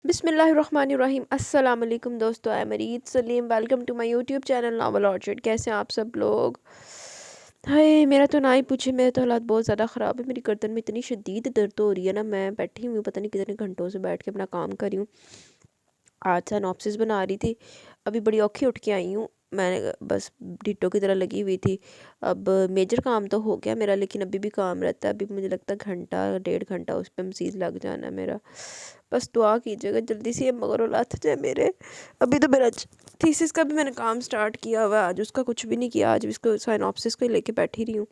बिस्मिल्लाहिर्रहमानिर्रहीम अस्सलाम वालेकुम दोस्तों, I am Areed Saleem. Welcome to my YouTube channel novel orchid. कैसे हैं आप सब लोग? हाय, मेरा तो ना ही पूछे, मेरे तो हालात बहुत ज़्यादा ख़राब है। मेरी गर्दन में इतनी शदीद दर्द हो रही है ना, मैं बैठी हुई हूँ, पता नहीं कितने घंटों से बैठ के अपना काम कर रही हूँ। आज सिनॉप्सिस बना रही थी, अभी बड़ी औखी उठ के आई हूँ। मैं बस डिट्टो की तरह लगी हुई थी। अब मेजर काम तो हो गया मेरा, लेकिन अभी भी काम रहता है। अभी मुझे लगता है घंटा 1.5 घंटा उस पर मज़ीद लग जाना है मेरा। बस दुआ कीजिएगा जल्दी से ये मगर लथ जाए मेरे। अभी तो मेरा थीसिस का भी मैंने काम स्टार्ट किया हुआ है, आज उसका कुछ भी नहीं किया। आज भी इसको साइनॉप्सिस को ही लेके बैठी रही हूँ।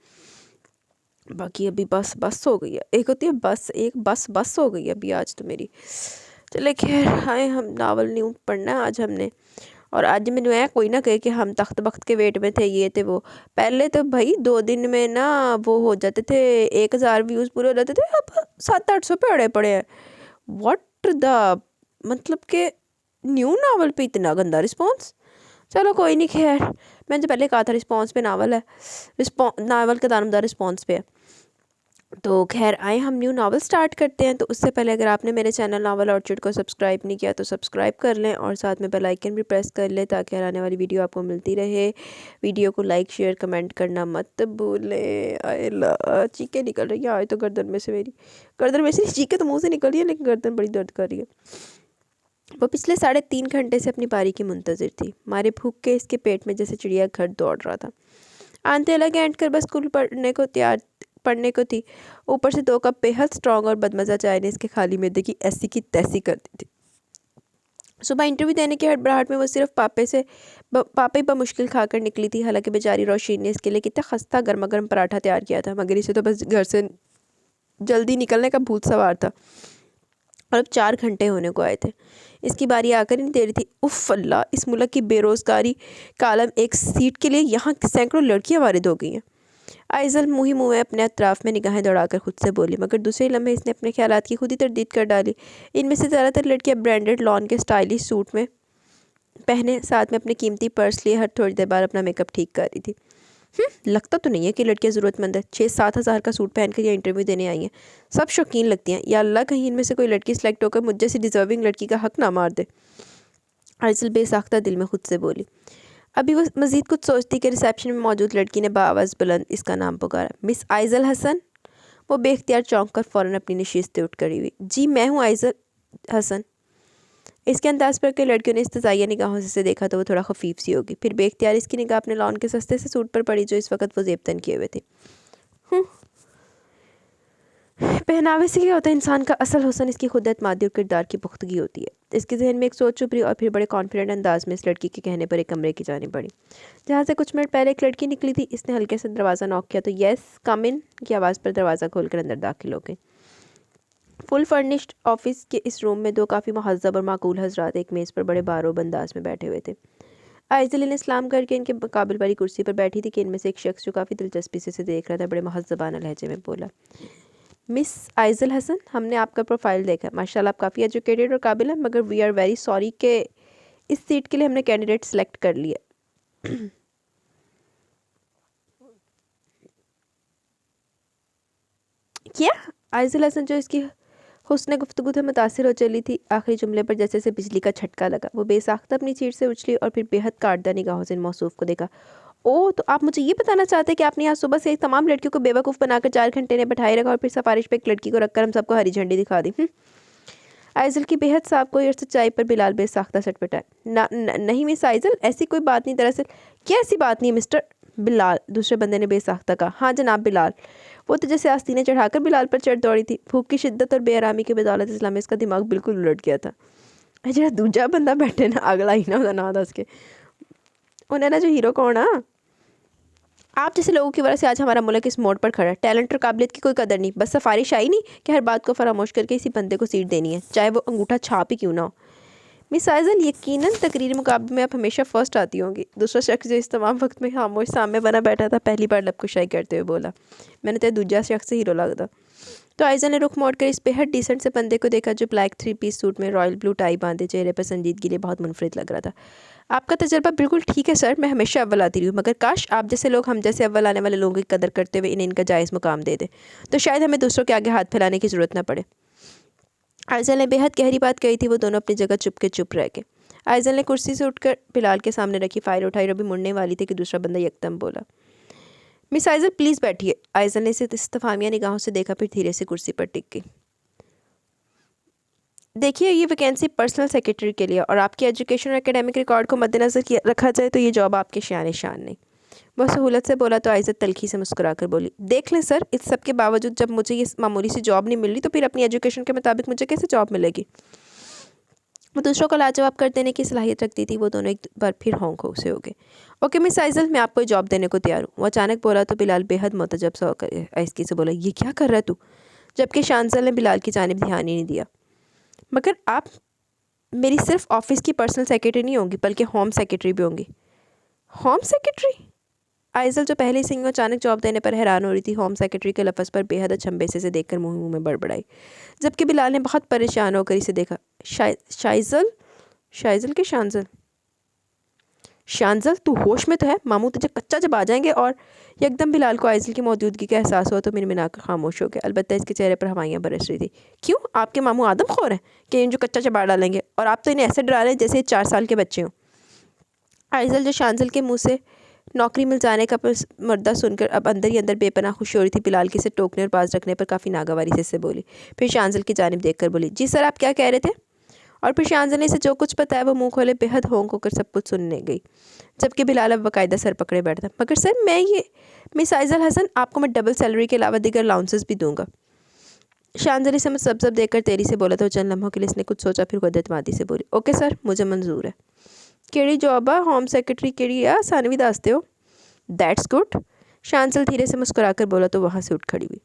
बाकी अभी बस बस हो गई है, एक होती है बस, एक बस बस हो गई है अभी आज तो मेरी। चले खैर, हाय हम नावल न्यू पढ़ना है आज हमने। और आज मैंने है कोई ना कहे कि हम तख्त बख्त के वेट में थे, ये थे वो। पहले तो भाई 2 दिन में ना वो हो जाते थे, 1,000 व्यूज़ पूरे हो जाते थे। अब 700-800 पे अड़े पड़े हैं। व्हाट द, मतलब के न्यू नावल पे इतना गंदा रिस्पॉन्स। चलो कोई नहीं, खैर मैंने जो पहले कहा था रिस्पॉन्स पे नावल है, नावल का दारोमदार रिस्पॉन्स पे है। तो खैर आए हम न्यू नावल स्टार्ट करते हैं। तो उससे पहले अगर आपने मेरे चैनल नावल ऑर्चिड को सब्सक्राइब नहीं किया तो सब्सक्राइब कर लें, और साथ में बेल आइकन भी प्रेस कर लें ताकि हर आने वाली वीडियो आपको मिलती रहे। वीडियो को लाइक शेयर कमेंट करना मत भूलें। आए चीखें निकल रही हैं आए तो गर्दन में से, मेरी गर्दन में से चीखें तो मुँह से निकल रही है, लेकिन गर्दन बड़ी दर्द कर रही है। वो पिछले 3.5 घंटे से अपनी बारी की मुंतज़िर थी। मारे भूख के इसके पेट में जैसे चिड़िया घर दौड़ रहा था। आंते लगे एंड कर बस स्कूल पढ़ने को थी। ऊपर से 2 कप बेहद स्ट्रॉन्ग और बदमज़ा चाय ने इसके खाली मैदे की ऐसी की तैसी कर दी थी। सुबह इंटरव्यू देने की हड़बड़ाहट में वो सिर्फ पापे ही बमुश्किल खाकर निकली थी। हालांकि बेचारी रोशीन ने इसके लिए कितना खस्ता गर्मा गर्म पराठा तैयार किया था, मगर इसे तो बस घर से जल्दी निकलने का भूत सवार था। और अब 4 घंटे होने को आए थे। इसकी बारी आकर ही नहीं दे रही थी। उफ़ अल्लाह, इस मुल्क की बेरोज़गारी का आलम, एक सीट के लिए यहाँ सैकड़ों लड़कियां वारिद हो गई हैं। आइज़ल मुँह ही मुँह में अपने अतराफ़ में निगाहें दौड़ाकर खुद से बोली, मगर दूसरे लम्हे इसने अपने ख्यालात की खुद ही तरदीद कर डाली। इनमें से ज़्यादातर लड़कियां ब्रांडेड लॉन के स्टाइलिश सूट में पहने, साथ में अपने कीमती पर्स लिए हर थोड़ी देर बाद अपना मेकअप ठीक कर रही थी। लगता तो नहीं है कि लड़कियां ज़रूरतमंद है। 6-7 हज़ार का सूट पहन कर ये इंटरव्यू देने आई हैं। सब शौकीन लगती हैं। या अल्लाह, कहीं इनमें से कोई लड़की सिलेक्ट होकर मुझ जैसी डिज़र्विंग लड़की का हक ना मार दे। आइज़ल बेसाख्ता दिल में खुद से बोली। अभी वो मज़ीद कुछ सोचती कि रिसेप्शन में मौजूद लड़की ने बाआवाज़ बुलंद इसका नाम पुकारा, मिस आइज़ल हसन। वो बेख्तियार चौंक कर फ़ौरन अपनी नशीस से उठ खड़ी हुई। जी मैं हूँ आइज़ल हसन। इसके अंदाज़ पर कई लड़कियों ने इस्तज़ाइया निगाहों से इसे देखा तो वो थोड़ा खफीफ सी होगी। फिर बेख्तियार इसकी निगाह अपने लॉन के सस्ते से सूट पर पड़ी, जो इस वक्त वो ज़ेबतन किए हुए थे। पहनावे से क्या होता है इंसान का असल हुस्न, इसकी खुद एतमादी और किरदार की पुख्तगी होती है। इसके जहन में एक सोच चुप रही और फिर बड़े कॉन्फिडेंट अंदाज में इस लड़की के कहने पर एक कमरे की जाने पड़ी, जहाँ से कुछ मिनट पहले एक लड़की निकली थी। इसने हल्के से दरवाज़ा नॉक किया तो येस कम इन की आवाज़ पर दरवाज़ा खोलकर अंदर दाखिल हो गई। फुल फर्निश्ड ऑफिस के इस रूम में 2 काफ़ी महज़्ज़ब और माकूल हज़रात एक मेज़ पर बड़े बारोब अंदाज में बैठे हुए थे। आइज़ल ने इस्लाम करके इनके मुकाबिल वाली कुर्सी पर बैठी थी कि इनमें से एक शख्स जो काफ़ी दिलचस्पी से देख रहा था, बड़े महज़्ज़बाना लहजे में बोला, मिस आइज़ल हसन, हमने आपका प्रोफाइल देखा। माशाल्लाह आप काफ़ी एजुकेटेड और काबिल हैं, मगर वी आर वेरी सॉरी कि इस सीट के लिए हमने कैंडिडेट सेलेक्ट कर लिया। क्या? आइज़ल हसन, जो इसकी हुस्न गुफ्तगू से मुतासिर हो चली थी, आखिरी जुमले पर जैसे से बिजली का झटका लगा। वो बेसाख्ता अपनी सीट से उछली और फिर बेहद काटदा निगाहों से इन मौसूफ को देखा। ओह, तो आप मुझे ये बताना चाहते हैं कि आपने यहाँ सुबह से तमाम लड़कियों को बेवकूफ़ बनाकर 4 घंटे ने बैठाए रखा और फिर सिफारिश पे एक लड़की को रखकर हम सबको हरी झंडी दिखा दी? आइज़ल की बेहद साफ कोई और सच्चाई पर बिलाल बेसाख्ता सटपटा। नहीं मिस आइज़ल, ऐसी कोई बात नहीं। दरअसल क्या ऐसी बात नहीं है मिस्टर बिलाल, दूसरे बंदे ने बेसाख्ता कहा। हाँ जनाब बिलाल। वो तो जैसे आस्तीनें चढ़ाकर बिलाल पर चढ़ दौड़ी थी। भूख की शिद्दत और बेआरामी की बदौलत इस्लाम में इसका दिमाग बिल्कुल उलट गया था। जो दूजा बंदा बैठे ना, अगला ही ना, ना दस के उन्हें ना, जो हीरो कौन आ, आप जैसे लोगों की वजह से आज हमारा मुल्क इस मोड़ पर खड़ा है। टैलेंट और काबिलियत की कोई कदर नहीं, बस सिफारिश आई नहीं कि हर बात को फरामोश करके इसी बंदे को सीट देनी है, चाहे वो अंगूठा छाप ही क्यों ना हो। मिस आइज़ल, यकीनन तकरीरी मुकाबले में आप हमेशा फ़र्स्ट आती होंगी। दूसरा शख्स जो इस तमाम वक्त में खामोश सामने बना बैठा था, पहली बार लबकुशाई करते हुए बोला, मैंने तो दूजा शख्स हीरो लगता। तो आइज़ल ने रुख मोड़कर इस बेहद डिसेंट से बंदे को देखा, जो ब्लैक 3 पीस सूट में रॉयल ब्लू टाई बांधे चेहरे पर संजीदगी लिए बहुत मुनफरिद लग रहा था। आपका तजर्बा बिल्कुल ठीक है सर, मैं हमेशा अव्वल आती रही हूँ, मगर काश आप जैसे लोग हम जैसे अव्वल आने वाले लोगों की कदर करते हुए इन्हें इनका जायज़ मुकाम दे दें, तो शायद हमें दूसरों के आगे हाथ फैलाने की ज़रूरत ना पड़े। आइजल ने बेहद गहरी बात कही थी। वो दोनों अपनी जगह चुप रह गए। आइजल ने कुर्सी से उठकर बिलाल के सामने रखी फाइल उठाई और अभी मुड़ने वाली थी कि दूसरा बंदा यकदम बोला, मिस आइजल प्लीज़ बैठिए। आइजल ने इसे इस्तफामिया निगाहों से देखा, फिर धीरे से कुर्सी पर टिक गई। देखिए, ये वैकेंसी पर्सनल सेक्रेटरी के लिए, और आपकी एजुकेशन और एकेडमिक रिकॉर्ड को मद्देनज़र रखा जाए तो ये जॉब आपके शान शान नहीं। वह सहूलत से बोला तो आइज़त तल्खी से मुस्कुराकर बोली, देख लें सर, इस सब के बावजूद जब मुझे ये मामूली सी जॉब नहीं मिल रही तो फिर अपनी एजुकेशन के मुताबिक मुझे कैसे जॉब मिलेगी। वो दूसरों को लाजवाब कर देने की सलाहियत रखती थी। वो दोनों एक बार फिर होंक से हो गए। ओके मिस आइजल, मैं आपको जॉब देने को तैयार हूँ। वो अचानक बोला तो बिलाल बेहद मुतजब सा होकर आइस्की से बोला, ये क्या कर रहा है तू? जबकि शांजल ने बिलाल की जानिब ध्यान ही नहीं दिया। मगर आप मेरी सिर्फ ऑफिस की पर्सनल सेक्रेटरी नहीं होंगी, बल्कि होम सेक्रेटरी भी होंगी। Home secretary? आइजल जो पहले सिंह को अचानक जॉब देने पर हैरान हो रही थी, होम सेक्रेटरी के लफ्ज़ पर बेहद अचंभे से देखकर मुंह में बड़बड़ाई। जबकि बिलाल ने बहुत परेशान होकर इसे देखा। शाइजल शाइजल के शांजल शांजल, तू होश में तो है? मामू तुझे कच्चा जब आ जाएंगे। और एकदम बिलाल को आइजल की मौजूदगी का एहसास हुआ तो मिनमिनाकर खामोश हो गया। अलबत्ता इसके चेहरे पर हवाइयाँ बरस रही थी। क्यों, आपके मामू आदमखोर हैं कि इन जो कच्चा चबा डालेंगे, और आप तो इन्हें ऐसे डरा रहे हैं जैसे 4 साल के बच्चे हों। आइजल जो शांजल के मुँह से नौकरी मिल जाने का मर्दा सुनकर अब अंदर ही अंदर बेपनाह खुशी हो रही थी, बिलाल की से टोकने और बाज रखने पर काफ़ी नागवारी से बोली। फिर शांजल की जानिब देखकर बोली, जी सर, आप क्या कह रहे थे? और फिर शांजल ने से जो कुछ बताया वो मुंह खोले बेहद होंक होकर सब कुछ सुनने गई। जबकि बिलाल अब बाकायदा सर पकड़े बैठा। मगर सर, मैं ये मिस आइजल हसन, आपको मैं डबल सैलरी के अलावा दीगर अलाउंसेस भी दूंगा। शांजलि से सब देखकर तेरी से बोला तो चंद लम्हों के लिए इसने कुछ सोचा, फिर खुद एतमादी से बोली, ओके सर, मुझे मंजूर है। केड़ी जॉब है? होम सेक्रेटरी केड़ी है? सानू भी दसते हो। That's good. शांजल धीरे से मुस्कुराकर बोला तो वहाँ से उठ खड़ी हुई।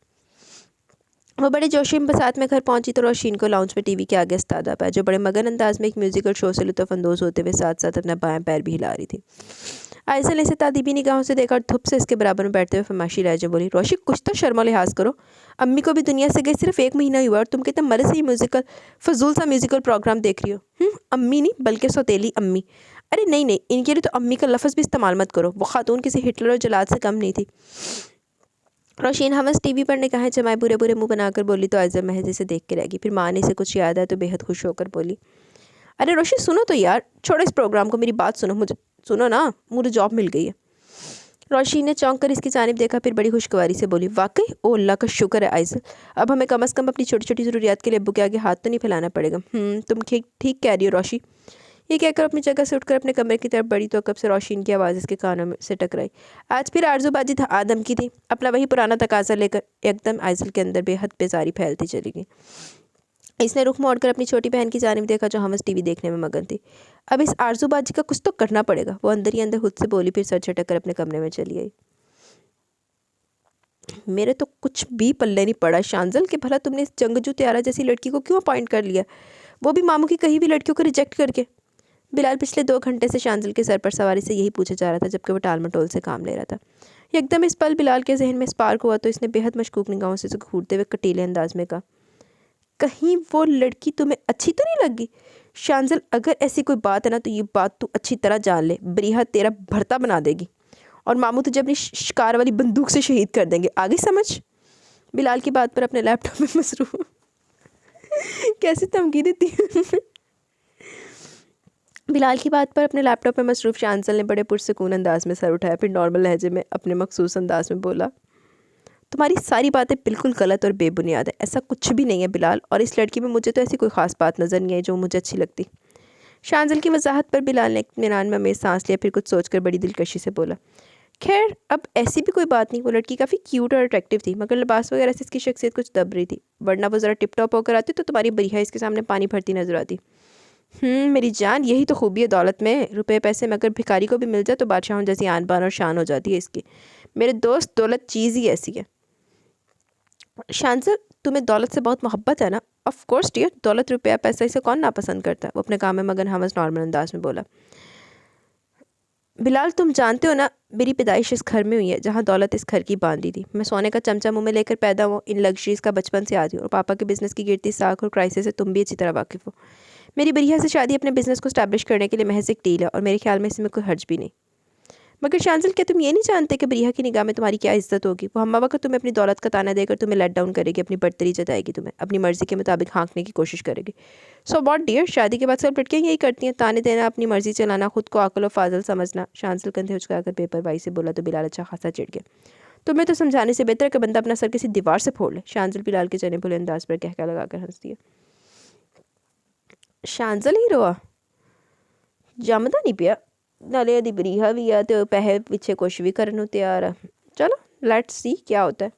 वो बड़े जोशी में साथ में घर पहुंची तो रोशीन को लाउंज में टीवी के आगे इस्तादा पाया, जो बड़े मगन अंदाज में एक म्यूजिकल शो से लुत्फ़अंदोज़ होते हुए साथ साथ अपना बायां पैर भी हिला रही थी। आयशा ने इसे तादीबी निगाहों से देखा और धुप से इसके बराबर में बैठते हुए फरमाशी लहजे बोली, रोशी, कुछ तो शर्म लिहाज करो। अम्मी को भी दुनिया से गई सिर्फ 1 महीना ही हुआ और तुम कितना मज़े से ये फजूल सा म्यूजिकल प्रोग्राम देख रही हो। अम्मी नहीं, बल्कि सौतेली अम्मी। अरे नहीं नहीं, इनके लिए तो अम्मी का लफ्ज़ भी इस्तेमाल मत करो। वो खातून किसी हिटलर और जलाद से कम नहीं थी। रोशीन हवस टीवी पर निगाहें जमाए बुरे बुरे मुंह बनाकर बोली तो आयज़ा महज इसे देख के रह गई। फिर माँ ने इसे कुछ याद आया तो बेहद खुश होकर बोली, अरे रोशी, सुनो तो यार, छोड़ो इस प्रोग्राम को, मेरी बात सुनो। मुझे सुनो ना, मुझे जॉब मिल गई है। रोशीन ने चौंक कर इसकी जानिब देखा, फिर बड़ी खुशगवारी से बोली, वाकई? ओ अल्लाह का शुक्र है आयज़ल, अब हमें कम से कम अपनी छोटी छोटी ज़रूरियात के लिए अब्बू के आगे हाथ तो नहीं फैलाना पड़ेगा। तुम ठीक कह रही हो रोशी। ये कहकर अपनी जगह से उठकर अपने कमरे की तरफ बढ़ी तो कब से रोशीन की आवाज़ इसके कानों में से टकराई। आज फिर आरजूबाजी था आदम की थी, अपना वही पुराना तकाजा लेकर एकदम आइजल के अंदर बेहद बेजारी फैलती चली गई। इसने रुख मोड़कर अपनी छोटी बहन की जानिब देखा जो हमस टीवी देखने में मगन थी। अब इस आरजूबाजी का कुछ तो करना पड़ेगा, वो अंदर ही अंदर खुद से बोली, फिर सर झटक कर अपने कमरे में चली आई। मेरे तो कुछ भी पल्ले नहीं पड़ा शांजल कि भला तुमने इस जंगजू त्यारा जैसी लड़की को क्यों अपॉइंट कर लिया, वो भी मामू की कहीं भी लड़कियों को रिजेक्ट करके। बिलाल पिछले 2 घंटे से शांजल के सर पर सवारी से यही पूछा जा रहा था, जबकि वो टाल मटोल से काम ले रहा था। एकदम इस पल बिलाल के जहन में स्पार्क हुआ तो इसने बेहद मशकूक निगाहों से घूरते हुए कटीले अंदाज में कहा, कहीं वो लड़की तुम्हें अच्छी तो नहीं लगी? शांजल, अगर ऐसी कोई बात है ना तो ये बात तू अच्छी तरह जान ले, बरीहा तेरा भरता बना देगी और मामू तुझे अपनी शिकार वाली बंदूक से शहीद कर देंगे, आगे समझ। बिलाल की बात पर अपने लैपटॉप में मसरूफ कैसी धमकी देती है बिलाल की बात पर अपने लैपटॉप में मसरूफ़ शांजल ने बड़े पुरसकून अंदाज में सर उठाया, फिर नॉर्मल लहजे में अपने मखसूस अंदाज में बोला, तुम्हारी सारी बातें बिल्कुल गलत और बेबुनियाद है, ऐसा कुछ भी नहीं है बिलाल, और इस लड़की में मुझे तो ऐसी कोई ख़ास बात नज़र नहीं आई जो मुझे अच्छी लगती। शांजल की वजाहत पर बिलाल ने इत्मीनान में हमें सांस लिया, फिर कुछ सोचकर बड़ी दिलकशी से बोला, खैर अब ऐसी भी कोई बात नहीं, वो लड़की काफ़ी क्यूट और अट्रैक्टिव थी, मगर लिबास वगैरह से इसकी शख्सियत कुछ दब रही थी, वरना वो ज़रा टिप टॉप होकर आती तो तुम्हारी बरिया इसके सामने पानी भरती नजर आती। मेरी जान, यही तो खूबी है दौलत में, रुपए पैसे मगर भिखारी को भी मिल जाए तो बादशाहों जैसी आन बान और शान हो जाती है इसकी। मेरे दोस्त, दौलत चीज़ ही ऐसी है। शांजल, तुम्हें दौलत से बहुत मोहब्बत है ना? ऑफ कोर्स डियर, दौलत रुपया पैसा इसे कौन नापसंद करता है, वो अपने काम में मगन हमस नॉर्मल अंदाज में बोला। बिलाल, तुम जानते हो ना, मेरी पैदाइश इस घर में हुई है जहाँ दौलत इस घर की बांधी थी। मैं सोने का चमचा मुंह में लेकर पैदा हुआ, इन लग्जरीज़ का बचपन से आती हूँ और पापा के बिज़नेस की गिरती साख और क्राइसिस से तुम भी अच्छी तरह वाकिफ़ हो। मेरी बरिया से शादी अपने बिज़नेस को स्टैब्लिश करने के लिए महज एक डील है और मेरे ख्याल में इसमें कोई हर्ज भी नहीं। मगर शांजिल, क्या तुम ये नहीं जानते कि बरीहा की निगाह में तुम्हारी क्या इज्जत होगी? वो हम वक्त तुम्हें अपनी दौलत का ताना देकर तुम्हें लेट डाउन करेगी, अपनी बर्तरी जताएगी, तुम्हें अपनी मर्जी के मुताबिक हाँकने की कोशिश करेगी। सो वॉट डियर, शादी के बाद सब लड़कियाँ यही करती हैं, ताने देना, अपनी मर्जी चलाना, खुद को अकल और फाजल समझना। शांजिल कंधे उचकाकर बेपरवाही से बोला तो बिलाल अच्छा खासा चिढ़ गया। तुम्हें तो समझाने से बेहतर है कि बंदा अपना सर किसी दीवार से फोड़ ले। शांजिल बिलाल के चने भुले अंदाज पर कहका लगाकर हंस दिया। शांजिल ही रोआ, जमदा नहीं पिया, नाले दी बरीहा भी आ तो पैसे पीछे कुछ भी करने तैयार है। चलो लेट्स सी क्या होता है।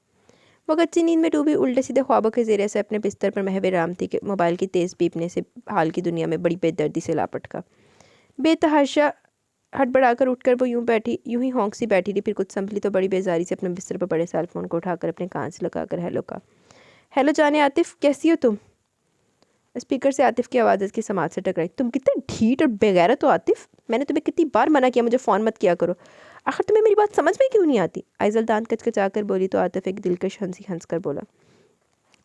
वो कच्ची नींद में डूबी उल्टे सीधे ख्वाबों के ज़रिए से अपने बिस्तर पर महवे राम थी कि मोबाइल की तेज़ पीपने से हाल की दुनिया में बड़ी बेदर्दी से लापट का। बेतहाशा हड़बड़ाकर उठकर वो यूं ही हौंक सी बैठी रही। फिर कुछ संभली तो बड़ी बेजारी से अपने बिस्तर पर पड़े सेल फोन को उठाकर अपने कान से लगाकर हेलो का। हेलो जाने आतिफ, कैसी हो तुम? स्पीकर से आतिफ की आवाज़ इसकी समाज से टकराई। तुम कितने ढीठ और बेगैरत हो आतिफ, मैंने तुम्हें कितनी बार मना किया मुझे फ़ोन मत किया करो, आखिर तुम्हें मेरी बात समझ में क्यों नहीं आती? आइजल दांत कचकचा कर बोली तो आतिफ एक दिलकश हंसी हंस कर बोला,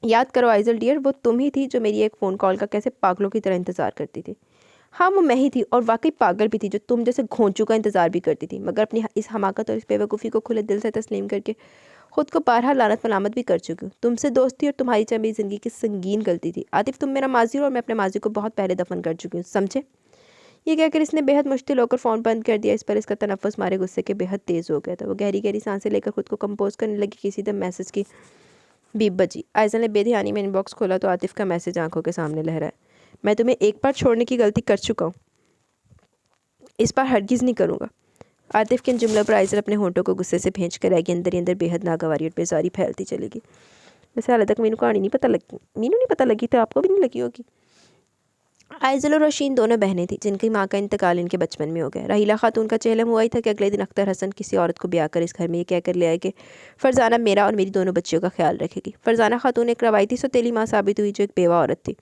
याद करो आइजल डियर, वो तुम ही थी जो मेरी एक फ़ोन कॉल का कैसे पागलों की तरह इंतज़ार करती थी। हाँ वो मैं ही थी, और वाकई पागल भी थी, जो तुम जैसे घोंचू का इंतज़ार भी करती थी, मगर अपनी इस हमाकत और इस बेवकूफ़ी को खुले दिल से तस्लीम करके खुद को बारहा लानत मलामत भी कर चुकी हूँ। तुमसे दोस्ती और तुम्हारी चाहे मेरी ज़िंदगी की संगीन गलती थी। आतिफ तुम मेरा माजी हो और मैं अपने माजी को बहुत पहले दफन कर चुकी हूँ, समझे? ये कहकर इसने बेहद मुश्किल होकर फ़ोन बंद कर दिया। इस पर इसका तनफ़ुस मारे गुस्से के बेहद तेज़ हो गया था। वो गहरी गहरी सांसें लेकर खुद को कंपोज करने लगी। किसी दम मैसेज की बीप बजी। आयज़ल ने बेध्यानी में इनबॉक्स खोला तो आतिफ का मैसेज आंखों के सामने लहरा है। मैं तुम्हें एक बार छोड़ने की गलती कर चुका हूँ, इस बार हरगिज़ नहीं करूँगा। आतिफ के इन जुमलों पर आयज़ल अपने होंठों को गुस्से से भींच कर आएगी। अंदर ही अंदर बेहद नागवारी और बेजारी फैलती चलेगी। वैसे हाल तक मीनू कहानी नहीं पता लगी, मीनू नहीं पता लगी तो आपको भी नहीं लगी होगी। आइज़ल और रोशीन दोनों बहनें थीं जिनकी माँ का इंतकाल इनके बचपन में हो गया। रहीला खातून का चेहलम हुआ ही था कि अगले दिन अख्तर हसन किसी औरत को ब्याह कर इस घर में ये कहकर ले आए कि फ़रज़ाना मेरा और मेरी दोनों बच्चियों का ख्याल रखेगी। फ़रज़ाना खातून एक रवायती सौतेली माँ साबित हुई जो एक बेवा औरत थी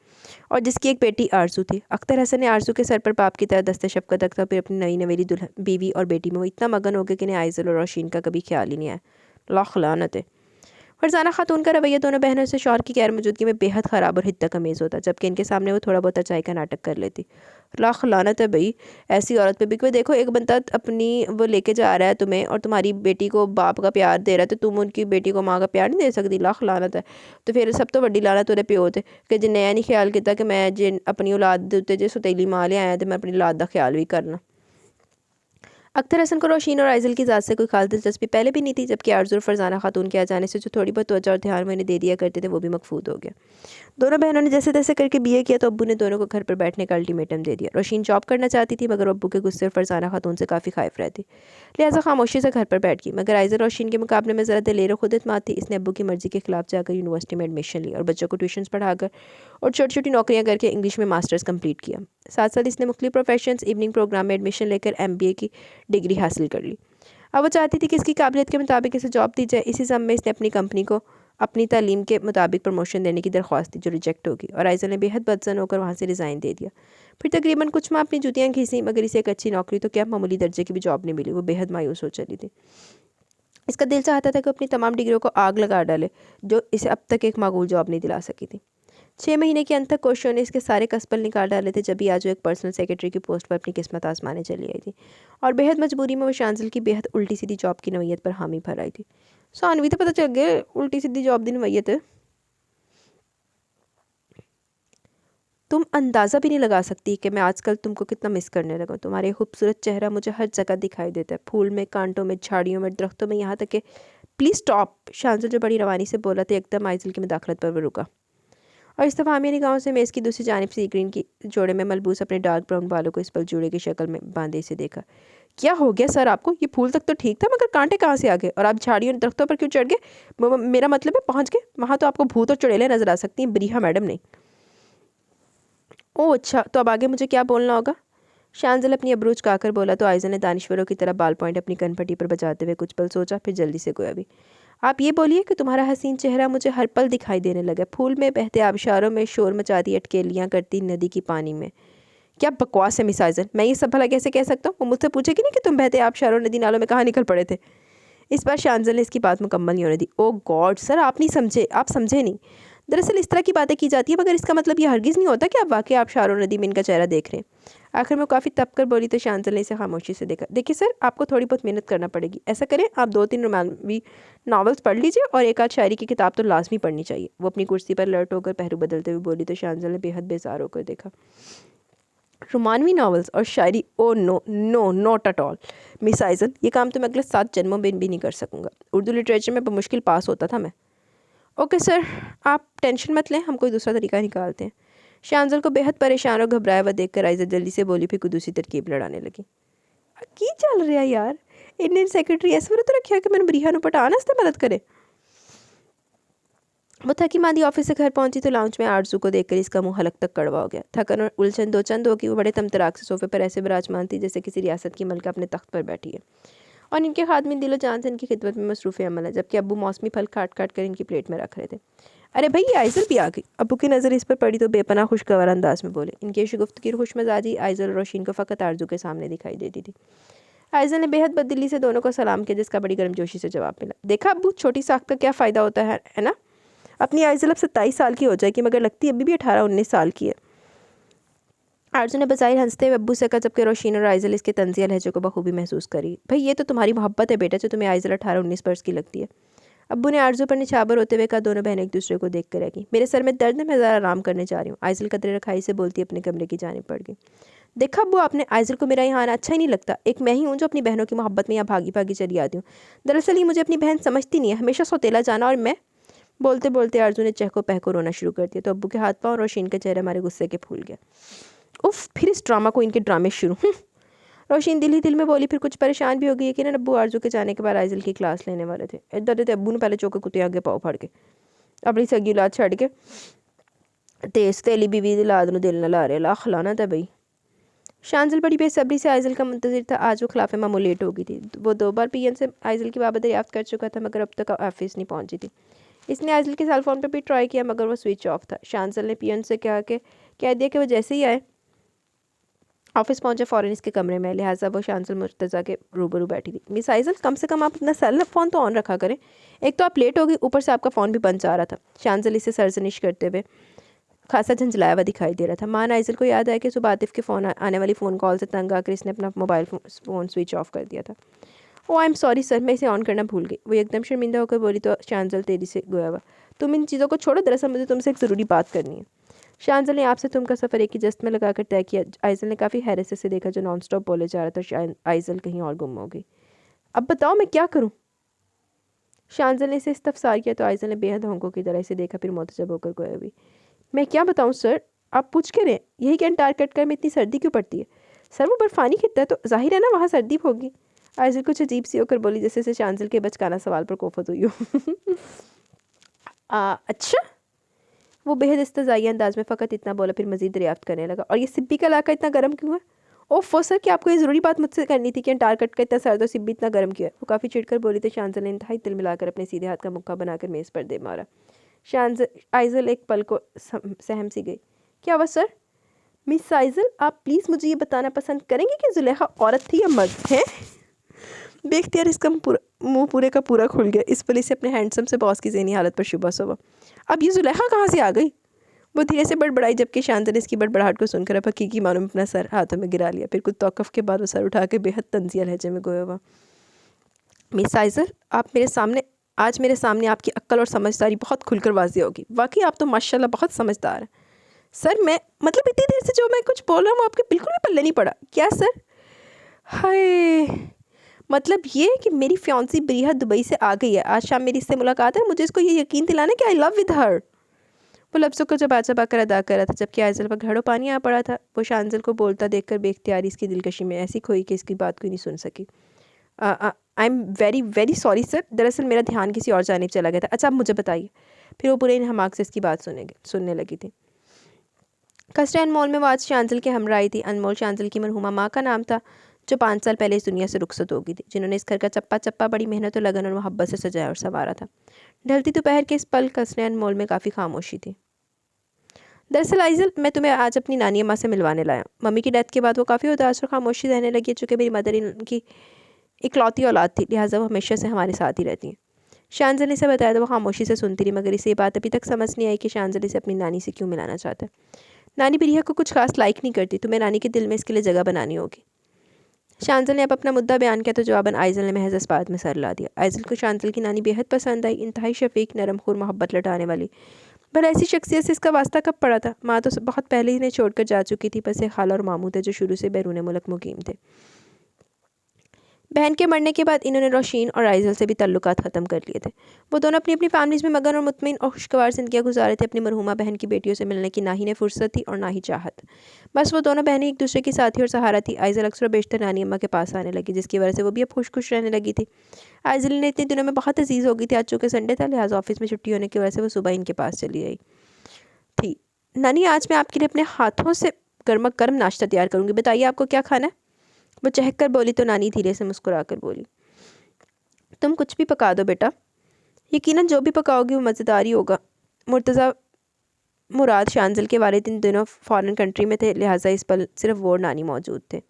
और जिसकी एक बेटी आरजू थी। अख्तर हसन ने आरजू के सर पर बाप की तरह दस्ते शफ़क़त रखा। फिर अपनी नई नवेली दुल्हन बीवी और बेटी में वो इतना मगन हो गया कि इन्हें आइज़ल और रोशीन का कभी ख्याल ही नहीं आया। लाख लानत है। फरजाना खातून का रवैया दोनों बहनों से शौहर की गैर मौजूदगी में बेहद ख़राब और हिद्दा कमीज़ होता, जबकि इनके सामने वो थोड़ा बहुत अच्छाई का नाटक कर लेती। लाख लानत है भाई ऐसी औरत पे भी। कोई देखो, एक बंदा अपनी वो लेके जा रहा है तुम्हें और तुम्हारी बेटी को बाप का प्यार दे रहा है तो तुम उनकी बेटी को माँ का प्यार नहीं दे सकती। लाख लानत है। तो फिर सब तो वड्डी लानत उहदे प्यो ते कि जिन्हें यह नहीं ख्याल किया कि मैं जिन अपनी औलाद दे उत्ते जे सौतेली मां ले आया तो मैं अपनी औलाद का ख्याल भी करना। अख्तर हसन को रोशीन और आइज़ल की ज़ात से कोई खास दिलचस्पी पहले भी नहीं थी, जबकि आरज़ू और फरजाना खातून के आ जाने से जो थोड़ी बहुत तवज्जो और ध्यान वो इन्हें दे दिया करते थे वो भी मकफूद हो गया। दोनों बहनों ने जैसे तैसे करके बीए किया तो अब्बू ने दोनों को घर पर बैठने का अल्टीमेटम दे दिया। रोशीन जॉब करना चाहती थी मगर अब्बू के गुस्से और फरजाना खातून से काफ़ी खाइफ रहती, लिहाजा खामोशी से घर पर बैठ गई। मगर आइज़ल रोशीन के मुकाबले में ज़रा दिलेर और खुद-एतमाद थी। इसने अब्बू की मर्ज़ी के खिलाफ जाकर यूनिवर्सिटी में एडमिशन लिया और बच्चों को ट्यूशन्स पढ़ाकर और छोटी छोटी नौकरियाँ करके इंग्लिश में मास्टर्स कंप्लीट किया। साथ साथ इसने मुख्तलिफ प्रोफेशंस इवनिंग प्रोग्राम में एडमिशन लेकर MBA की डिग्री हासिल कर ली। अब वो चाहती थी कि इसकी काबिलियत के मुताबिक इसे जॉब दी जाए। इसी ज़म में इसने अपनी कंपनी को अपनी तालीम के मुताबिक प्रमोशन देने की दरख्वास्त दी जो रिजेक्ट होगी और आइज़ल ने बेहद बदजन होकर वहाँ से रिज़ाइन दे दिया। फिर तकरीबन कुछ माह अपनी जूतियाँ घींसी मगर इसे एक अच्छी नौकरी तो क्या मामूली दर्जे की भी जॉब नहीं मिली। वो बेहद मायूस हो चली थी। इसका दिल चाहता था कि अपनी तमाम डिग्रियों को आग लगा डाले जो इसे अब तक एक माकूल जॉब नहीं दिला सकी थी। 6 महीने के अंत तक कोशिशों ने इसके सारे कस्बल निकाल डाले थे जब भी आज वो एक पर्सनल सेक्रेटरी की पोस्ट पर अपनी किस्मत आजमाने चली आई थी और बेहद मजबूरी में वो शांजिल की बेहद उल्टी सीधी जॉब की नवैयत पर हामी भर आई थी। सानवी तो पता चल गया उल्टी सीधी जॉब की नवैयत है। तुम अंदाज़ा भी नहीं लगा सकती कि मैं आजकल तुमको कितना मिस करने लगा। तुम्हारे खूबसूरत चेहरा मुझे हर जगह दिखाई देता है, फूल में, कांटों में, झाड़ियों में, दरख्तों में, यहाँ तक कि प्लीज़ स्टॉप। शांजिल जो बड़ी रवानी से बोला था एकदम आइज़ल की मुदाखलत पर वो रुका और इस्तफामी निगाहों से मेज़ की दूसरी जानिब से ग्रीन की जोड़े में मलबूस अपने डार्क ब्राउन बालों को इस पल जूड़े की शक्ल में बांधे से देखा। क्या हो गया सर आपको? ये फूल तक तो ठीक था मगर कांटे कहाँ से आ गए और आप झाड़ियों और दरख्तों पर क्यों चढ़ गए? मेरा मतलब है पहुँच गए वहाँ तो आपको भूत और चुड़ैलें नजर आ सकती हैं, बरीहा मैडम नहीं। ओह अच्छा, तो अब आगे मुझे क्या बोलना होगा? शांजिल अपनी अबरूज काकर बोला तो आइज़ल ने दानिश्वरों की तरह बाल पॉइंट अपनी कनपट्टी पर बजाते हुए कुछ पल सोचा, फिर जल्दी से गोया भी। आप ये बोलिए कि तुम्हारा हसीन चेहरा मुझे हर पल दिखाई देने लगा, फूल में, बहते आबशारों में, शोर मचाती अटकेलियाँ करती नदी की पानी में। क्या बकवास है मिस आइज़ल, मैं ये सब भला कैसे कह सकता हूँ? वो मुझसे पूछेगी नहीं कि तुम बहते आबशारों नदी नालों में कहाँ निकल पड़े थे। इस बार शांजिल ने इसकी बात मुकम्मल नहीं होने दी। ओ गॉड सर, आप नहीं समझे, आप समझे नहीं। दरअसल इस तरह की बातें की जाती है मगर इसका मतलब ये हरगिज़ नहीं होता कि आप वाकई आबशारों नदी में इनका चेहरा देख रहे हैं। आखिर में वो काफ़ी तप कर बोली तो शांतल ने इसे खामोशी से देखा। देखिए सर, आपको थोड़ी बहुत मेहनत करना पड़ेगी। ऐसा करें, आप 2-3 रोमानवी नॉवेल्स पढ़ लीजिए और एक आध शायरी की किताब तो लाजमी पढ़नी चाहिए। वो अपनी कुर्सी पर लौट होकर पहरू बदलते हुए बोली तो शांतल ने बेहद बेजार होकर देखा। रोमानवी नॉवेल्स और शायरी? Oh no no, not at all miss Aizal, ये काम तो मैं अगले 7 जन्मों में भी नहीं कर सकूँगा। उर्दू लिटरेचर में बमुश्किल पास होता था मैं। ओके सर, आप टेंशन मत लें, हम कोई दूसरा तरीका निकालते हैं। शांजल को बेहद परेशान और घबराया हुआ देखकर आइजल जल्दी से बोली, फिर कोई दूसरी तरकीब लड़ाने लगी। की चल रहा है यार, इंडियन सेक्रेटरी ऐसा तो रखा कि मैंने बरीहा नु पटान वास्ते मदद करे। वो थकी मांदी ऑफिस से घर पहुंची तो लाउंज में आरजू को देखकर इसका मुंह हलक तक कड़वा हो गया। थकन और उलझन दो चंद होगी, वो बड़े तमतराक से सोफे पर ऐसे विराजमान थी जैसे किसी रियासत की मलका अपने तख्त पर बैठी है और इनके खादमी दिलो जान से इनकी खिदमत में मसरूफ़ अमल है, जबकि अब्बू मौसमी फल काट काट कर इनकी प्लेट में रख रहे थे। अरे भाई, ये आइजल भी आ गई। अब्बू की नज़र इस पर पड़ी तो बेपनाह खुशगवार अंदाज में बोले। इनकी गुफ्तगू और खुशमजाजी आइजल और रोशीन को फ़कत आरजू के सामने दिखाई देती थी। आइजल ने बेहद बददिली से दोनों को सलाम किया, जिसका बड़ी गर्मजोशी से जवाब मिला। देखा अब्बू, छोटी साख का क्या फ़ायदा होता है ना। अपनी आइजल अब 27 साल की हो जाएगी, मगर लगती अभी भी 18-19 साल की है। आरजू ने बज़ाहिर हंसते हुए अब्बू से कहा, जबकि रोशीन और आइजल इसके तंजिया लहजे को बखूबी महसूस करी। भाई, ये तो तुम्हारी मोहब्बत है बेटा, जो तुम्हें आइजल 18-19 वर्ष की लगती है। अब्बू ने आरजू पर निछावर होते हुए कहा। दोनों बहनें एक दूसरे को देख कर रह गईं। मेरे सर में दर्द है, मैं ज़रा आराम करने जा रही हूँ। आइजल कदरे रखाई से बोलती अपने कमरे की जानिब पड़ गई। देखा अब्बू, आपने आइजल को मेरा यहाँ आना अच्छा ही नहीं लगता। एक मैं ही हूँ जो अपनी बहनों की मोहब्बत में यहाँ भागी भागी चली आती हूँ। दरअसल ये मुझे अपनी बहन समझती नहीं है, हमेशा सौतेला जाना और मैं। बोलते बोलते आरजू ने चहको पहको रोना शुरू कर दिया तो अब्बू के हाथ पाँव और रोशीन का चेहरा हमारे गुस्से के फूल गया। उफ, फिर इस ड्रामा को, इनके ड्रामे शुरू। रोशीन दिल ही दिल में बोली, फिर कुछ परेशान भी हो गई कि ना अब्बू आरजू के जाने के बाद आइजल की क्लास लेने वाले थे। इधर देते अब्बू ने पहले चौके कुत्ते आगे पाँव फाड़ के अपनी सगी औलाद छड़ के तेज तेली बीवी दिलाद नु दिल न ला रहे, ला खिलाना था भाई। शांजल बड़ी बेसब्री से आइजल का मुंतजिर था। आज वो खिलाफ मामूल लेट हो गई थी। वो 2 बार पीएन से आइजल की बाबत दरियाफ्त कर चुका था, मगर अब तक ऑफिस नहीं पहुंची थी। इसने आइजल के सेल फोन पर भी ट्राई किया, मगर वो स्विच ऑफ था। शांजल ने पीएन से कह दिया कि वो जैसे ही आए ऑफिस पहुंचे फ़ौरन इसके कमरे में, लिहाजा वो शांजल मुर्तज़ा के रूबरू बैठी थी। मिस आइजल, कम से कम आप अपना सेल फ़ोन तो ऑन रखा करें। एक तो आप लेट हो गई, ऊपर से आपका फ़ोन भी बंद जा रहा था। शांजल इसे सरजनिश करते हुए खासा झंझलाया हुआ दिखाई दे रहा था। मान आइजल को याद आया कि सुबह आतिफ के फ़ोन आने वाली फ़ोन कॉल से तंग आकर इसने अपना मोबाइल फ़ोन स्विच ऑफ कर दिया था। ओ आई एम सॉरी सर, मैं इसे ऑन करना भूल गई। वो एकदम शर्मिंदा होकर बोली तो शांजल तेजी से गोया हुआ, तुम इन चीज़ों को छोड़ो, दरअसल मुझे तुमसे एक ज़रूरी बात करनी है। शांजल ने आपसे तुम का सफ़र एक ही जस्त में लगाकर तय किया। आइजल ने काफ़ी हैरत से देखा जो नॉन स्टॉप बोले जा रहा था। आइजल कहीं और गुम हो गई। अब बताओ मैं क्या करूँ? शांजल ने इसे इस्तफसार किया तो आइजल ने बेहद होंकों की तरह इसे देखा, फिर मोतजब होकर गोया हुई। मैं क्या बताऊँ सर, आप पूछ के रहे, यही क्या अंटार्कटिका में इतनी सर्दी क्यों पड़ती है? सर वो बर्फानी खिता है तो जाहिर है ना वहाँ सर्दी होगी। आइजल कुछ अजीब सी होकर बोली, जैसे से शांजल के बचकाना सवाल पर कोफत हुई हो। अच्छा। वो बेहद इस्तज़ाई अंदाज में फ़कत इतना बोला, फिर मज़ीद दरियाफ्त करने लगा, और ये सिब्बी का इलाका इतना गर्म क्यों है? ओह सर, कि आपको ये ज़रूरी बात मुझसे करनी थी कि अंटार्कटिका इतना सर्द और सिब्बी इतना गर्म क्यों है? वो काफ़ी चिढ़कर बोली तो शांजल ने इंतहाई तिल मिलाकर अपने सीधे हाथ का मुक्का बनाकर मेज़ पर दे मारा। आइजल एक पल को सहम सी गई। क्या हुआ सर? मिस आइजल, आप प्लीज़ मुझे ये बताना पसंद करेंगे कि जुलेखा औरत थी या मर्द है? देखते यार इसका मुंह पूरे का पूरा खुल गया। इस पुलिस से अपने हैंडसम से बॉस की ज़हनी हालत पर शुबा हुआ। अब ये जुलेखा कहाँ से आ गई? वो धीरे से बड़बड़ाई, जबकि शांत ने इसकी बड़बड़ाहट को सुनकर अब हकीकी मानो में अपना सर हाथों में गिरा लिया। फिर कुछ तौक़ुफ़ के बाद वो सर उठा के बेहद तंज़िया लहजे में गोया हुआ। मिस आइजल, आज मेरे सामने आपकी अक्ल और समझदारी बहुत खुलकर वाज़ेह होगी। वाकई आप तो माशाल्लाह बहुत समझदार हैं। सर मैं मतलब इतनी देर से जो मैं कुछ बोल रहा हूँ आपके बिल्कुल भी पल्ले नहीं पड़ा क्या सर? हाय, मतलब ये कि मेरी फियांसी बरीहा दुबई से आ गई है। आज शाम मेरी इससे मुलाकात है, मुझे इसको ये यकीन दिलाना कि आई लव विद हर। वो लफ्ज़ों को चबा चबा कर अदा कर रहा था, जबकि आइजल पर घड़ों पानी आ पड़ा था। वो शांजल को बोलता देखकर बेख्तियारी इसकी दिलकशी में ऐसी खोई कि इसकी बात कोई नहीं सुन सकी। I am very very sorry sir, दरअसल मेरा ध्यान किसी और जानिब चला गया था। अच्छा, अब मुझे बताइए। फिर वो पूरे हमाक से इसकी बात सुनने लगी थी। कस्टर्ड अनमोल में वो आज शांजल के हमरा आई थी। अनमोल शांजल की मरहुमा माँ का नाम था, जो 5 साल पहले इस दुनिया से रुखसत हो गई थी, जिन्होंने इस घर का चप्पा चप्पा बड़ी मेहनत और लगन और मोहब्बत से सजाया और संवारा था। ढलती दोपहर के इस पल कस्टर्ड अनमोल में काफ़ी खामोशी थी। दरअसल आइजल, मैं तुम्हें आज अपनी नानी अम्मा से मिलवाने लाया। मम्मी की डेथ के बाद वो काफ़ी उदास और खामोशी रहने लगी है, चूँकि मेरी मदर इनकी इकलौती औलाद थी, लिहाजा वो हमेशा से हमारे साथ ही रहती हैं। शांजल ने इसे बताया तो वो खामोशी से सुनती रही, मगर इसे ये बात अभी तक समझ नहीं आई कि शांजल इसे अपनी नानी से क्यों मिलाना चाहता है। नानी प्रिया को कुछ खास लाइक नहीं करती, तुम्हें नानी के दिल में इसके लिए जगह बनानी होगी। शांजल ने अब अपना मुद्दा बयान किया तो जवाबन आइजल ने महज इस बात में सर ला दिया। आइजल को शांजल की नानी बेहद पसंद आई, इंतहाई शफीक, नरमखोर, मोहब्बत लुटाने वाली। पर ऐसी शख्सियत से इसका वास्ता कब पड़ा था? माँ तो बहुत पहले ही इन्हें छोड़कर जा चुकी थी, बस एक खाला और मामू थे जो शुरू से बैरून मुल्क मुकीम थे। बहन के मरने के बाद इन्होंने रोशीन और आइजल से भी ताल्लुकात ख़त्म कर लिए थे। वो दोनों अपनी अपनी फैमिलीज़ में मगन और मुतमिन और खुशगवार ज़िंदगियाँ गुजार रहे थे। अपनी मरहुमा बहन की बेटियों से मिलने की ना ही ने फुर्सत थी और ना ही चाहत। बस वो दोनों बहनें एक दूसरे की साथी और सहारा थी। आइजल अक्सर बेशतर नानी अम्मा के पास आने लगी, जिसकी वजह से वो भी अब खुश खुश रहने लगी थी। आइजल ने इतने दिनों में बहुत अजीज़ हो गई थी। आज चूँकि संडे था, लिहाजा ऑफिस में छुट्टी होने की वजह से वो सुबह इनके पास चली आई थी। नानी, आज मैं आपके लिए अपने हाथों से गर्मा गर्म नाश्ता तैयार करूँगी, बताइए आपको क्या खाना है? वो चहक कर बोली तो नानी धीरे से मुस्कुरा कर बोली, तुम कुछ भी पका दो बेटा, यकीनन जो भी पकाओगी वो मज़ेदार ही होगा। मुर्तज़ा मुराद शांजल के वालिद इन दिनों फ़ॉरेन कंट्री में थे, लिहाजा इस पल सिर्फ वो और नानी मौजूद थे,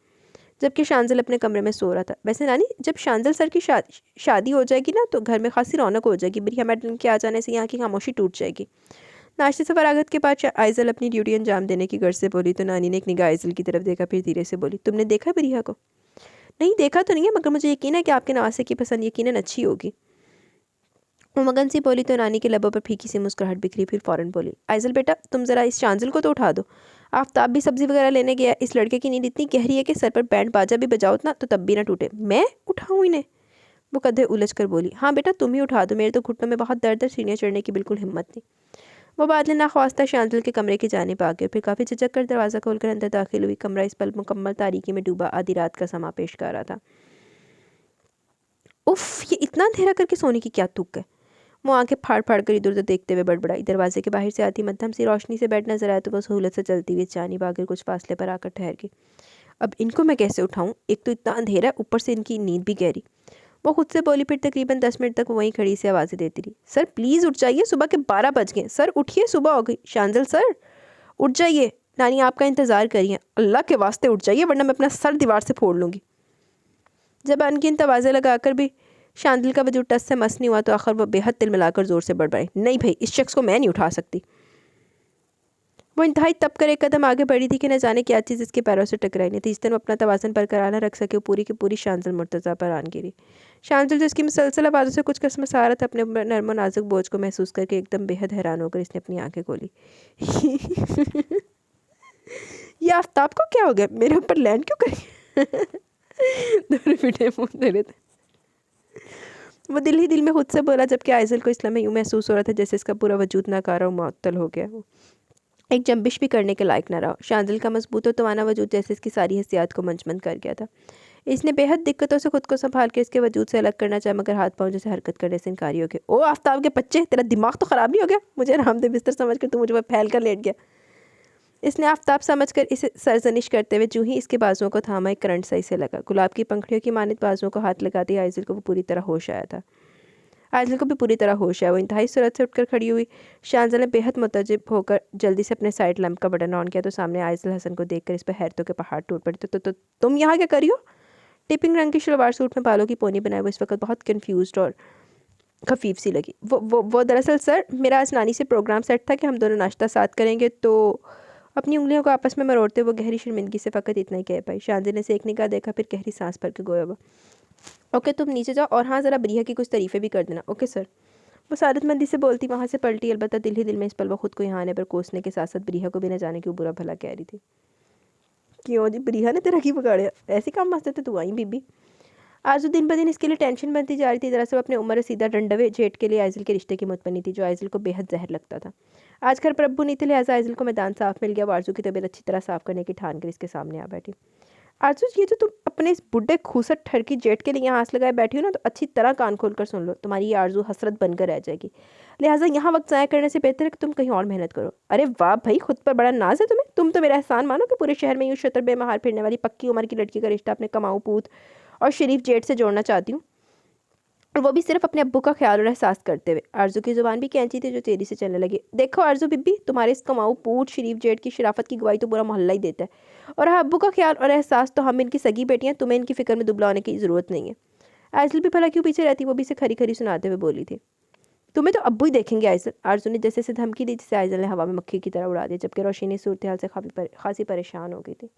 जबकि शांजल अपने कमरे में सो रहा था। वैसे नानी, जब शांजल सर की शादी हो जाएगी ना तो घर में खासी रौनक हो जाएगी। बिरिया मैडम के आ जाने से यहाँ की खामोशी टूट जाएगी। नाश्ते से फरागत के बाद आइजल अपनी ड्यूटी अंजाम देने की गर्ज से बोली तो नानी ने एक निगाह आइजल की तरफ देखा, फिर धीरे से बोली, तुमने देखा बिरिया को? नहीं देखा तो नहीं है, मगर मुझे यकीन है कि आपके नवासे की पसंद यकीनन अच्छी होगी। वो मगन सी बोली तो नानी के लबों पर फीकी सी मुस्कुराहट बिखरी, फिर फ़ौरन बोली, आइजल बेटा, तुम ज़रा इस शांजल को तो उठा दो। आफ्ताब भी सब्ज़ी वगैरह लेने गया। इस लड़के की नींद इतनी गहरी है कि सर पर बैंड बाजा भी बजाओ ना तो तब भी ना टूटे। मैं उठाऊँ इन्हें? वो कदे उलझ कर बोली, हाँ बेटा, तुम ही उठा दो, मेरे तो घुटनों में बहुत दर्द है, सीढ़ियाँ चढ़ने की बिल्कुल हिम्मत नहीं। वो बादल नाख्वास्ता शांजल के कमरे की जानिब आ गई, फिर काफ़ी झिझक कर दरवाज़ा खोलकर अंदर दाखिल हुई। कमरा इस पल मुकम्मल तारीकी में डूबा आधी रात का समा पेश कर रहा था। उफ़, ये इतना अंधेरा करके सोने की क्या तुक है? वो आंखें फाड़ फाड़ कर इधर उधर देखते हुए बड़बड़ाई। दरवाजे के बाहर से आती मध्यम सी रोशनी से बेड नजर आया तो वो सहूलत से चलती हुई जानिब आकर कुछ फासले पर आकर ठहर गई। अब इनको मैं कैसे उठाऊं? एक तो इतना अंधेरा है, ऊपर से इनकी नींद भी गहरी। वो खुद से बोली, फिर तकरीबन 10 मिनट तक वो वहीं खड़ी से आवाज़ें देती रही। सर प्लीज़ उठ जाइए, सुबह के 12 बज गए। सर उठिए, सुबह हो गई। शांजल सर उठ जाइए, नानी आपका इंतज़ार करिए। अल्लाह के वास्ते उठ जाइए, वरना मैं अपना सर दीवार से फोड़ लूँगी। जब अनगिनत आवाज़ें लगाकर भी शांदिल का वजूद टस से मस नहीं हुआ तो आखिर वह बेहद तिल मिलाकर ज़ोर से बड़बड़ाई, नहीं भाई, इस शख्स को मैं नहीं उठा सकती। वो इंतहाई तब कर एक कदम आगे बढ़ी थी कि न जाने क्या चीज़ इसके पैरों से टकराई नहीं थी। इस दिन वो अपना तवाज़न बरकरार न रख सके, वो पूरी की पूरी शांजल मुर्तज़ा पर आन गिरी। शांजल जो इसकी मुसलसल आवाज़ों से कुछ कसमसा रहा था, अपने नर्म नाजुक बोझ को महसूस करके एकदम बेहद हैरान होकर इसने अपनी आंखें खोली। ये आफ्ताब को क्या हो गया? मेरे ऊपर लैंड क्यों करी? दोनों बेटे मुँह दे रहे थे। वो दिल ही दिल में खुद से बोला, जबकि आइजल को इस लम्हे यूँ महसूस हो रहा था जैसे इसका पूरा वजूद नाकारा और मुअत्तल हो गया हो, एक जंबिश भी करने के लायक न रहा। शांदिल का मजबूत और तवाना वजूद जैसे इसकी सारी हसियात को मंजमंद कर गया था। इसने बेहद दिक्कतों से खुद को संभाल के इसके वजूद से अलग करना चाहा, मगर हाथ पाँव जैसे हरकत करने से इनकारी हो गया। ओ आफ्ताब के बच्चे, तेरा दिमाग तो ख़राब नहीं हो गया? मुझे आरामदेह बिस्तर समझ कर तू मुझे फैल कर लेट गया। इसने आफ्ताब समझकर इसे सरजनिश करते हुए जूँ ही इसके बाजुओं को थामा, एक करंट सा इसे लगा। गुलाब की पंखड़ियों की मानित बाजुओं को हाथ लगाते ही आइजल को वो पूरी तरह होश आया था। आइजल को भी पूरी तरह होश आया। वो इंतहाई सूरत से उठकर खड़ी हुई। शांजल ने बेहद मुतजिब होकर जल्दी से अपने साइड लैंप का बटन ऑन किया तो सामने आइजल हसन को देखकर इस पर हैरतों के पहाड़ टूट पड़े। तो तुम यहाँ क्या करी हो? टिपिंग रंग की शलवार सूट में बालों की पोनी बनाए वो इस वक्त बहुत कन्फ्यूज्ड और खफीफ सी लगी। वो दरअसल सर, मेरा आज नानी से प्रोग्राम सेट था कि हम दोनों नाश्ता साथ करेंगे, तो अपनी उंगलियों को आपस में मरोड़ते वो गहरी शर्मिंदगी से फ़कत इतना ही कह पाई। शांजल ने से एक निगाह देखा, फिर गहरी सांस भर के गोया हुआ, ओके तुम नीचे जाओ और हाँ, ज़रा ब्रिया की कुछ तारीफ़ें भी कर देना। Okay sir. वो सादतमंदी से बोलती वहाँ से पलटी, अलबत्ता दिल ही दिल में इस पल वो खुद को यहाँ आने पर कोसने के साथ साथ ब्रिया को भी न जाने क्यों बुरा भला कह रही थी। क्यों जी, ब्रिया ने तेरा की पकड़े? ऐसे काम वास्ते तो तू आई बीबी। आज तो दिन ब दिन इसके लिए टेंशन बनती जा रही थी। दरअसल अपने उम्र सीधा डंडवे जेठ के लिए आइजल के रिश्ते की मुतमनी थी, जो आइजल को बेहद जहर लगता था। आज घर पर अब्बू नहीं थे, लिहाजा आइजल को मैदान साफ मिल गया। आरजू की तबीयत अच्छी तरह साफ करने की ठान कर इसके सामने आ बैठी। आरजू, ये जो तुम अपने इस बुढ़े खूसट ठरकी जेठ के लिए यहाँ आस लगाए बैठी हो ना, तो अच्छी तरह कान खोल कर सुन लो। तुम्हारी ये आरजू हसरत बनकर रह जाएगी, लिहाजा यहाँ वक्त ज़ाया करने से बेहतर है कि तुम कहीं और मेहनत करो। अरे वाह भाई, खुद पर बड़ा नाज है तुम्हें। तुम तो मेरा एहसान मानो कि पूरे शहर में यूँ शतर बेमहार फिरने वाली पक्की उम्र की लड़की का रिश्ता अपने कमाऊ पूत और शरीफ जेठ से जोड़ना चाहती हूँ, और वो भी सिर्फ अपने अब्बू का ख्याल और एहसास करते हुए। आरजू की ज़ुबान भी कैंची थी जो तेजी से चलने लगी। देखो आरजू बिब्बी, तुम्हारे इस कमाऊ पूत शरीफ जेठ की शराफत की गवाही तो पूरा मोहल्ला ही देता है, और हाँ, अब्बू का ख्याल और एहसास तो हम इनकी सगी बेटियाँ, तुम्हें इनकी फिक्र में दुबला होने की ज़रूरत नहीं है। आइजल भी भला क्यों पीछे रहती, वो भी इसे खरी खरी सुनाते हुए बोली थी। तुम्हें तो अब्बू ही देखेंगे आइजल, आरजू ने जैसे से धमकी दी जिससे आइजल ने हवा में मक्खी की तरह उड़ा दिया, जबकि रोशनी सूरत हाल से खासी परेशान हो गई थी।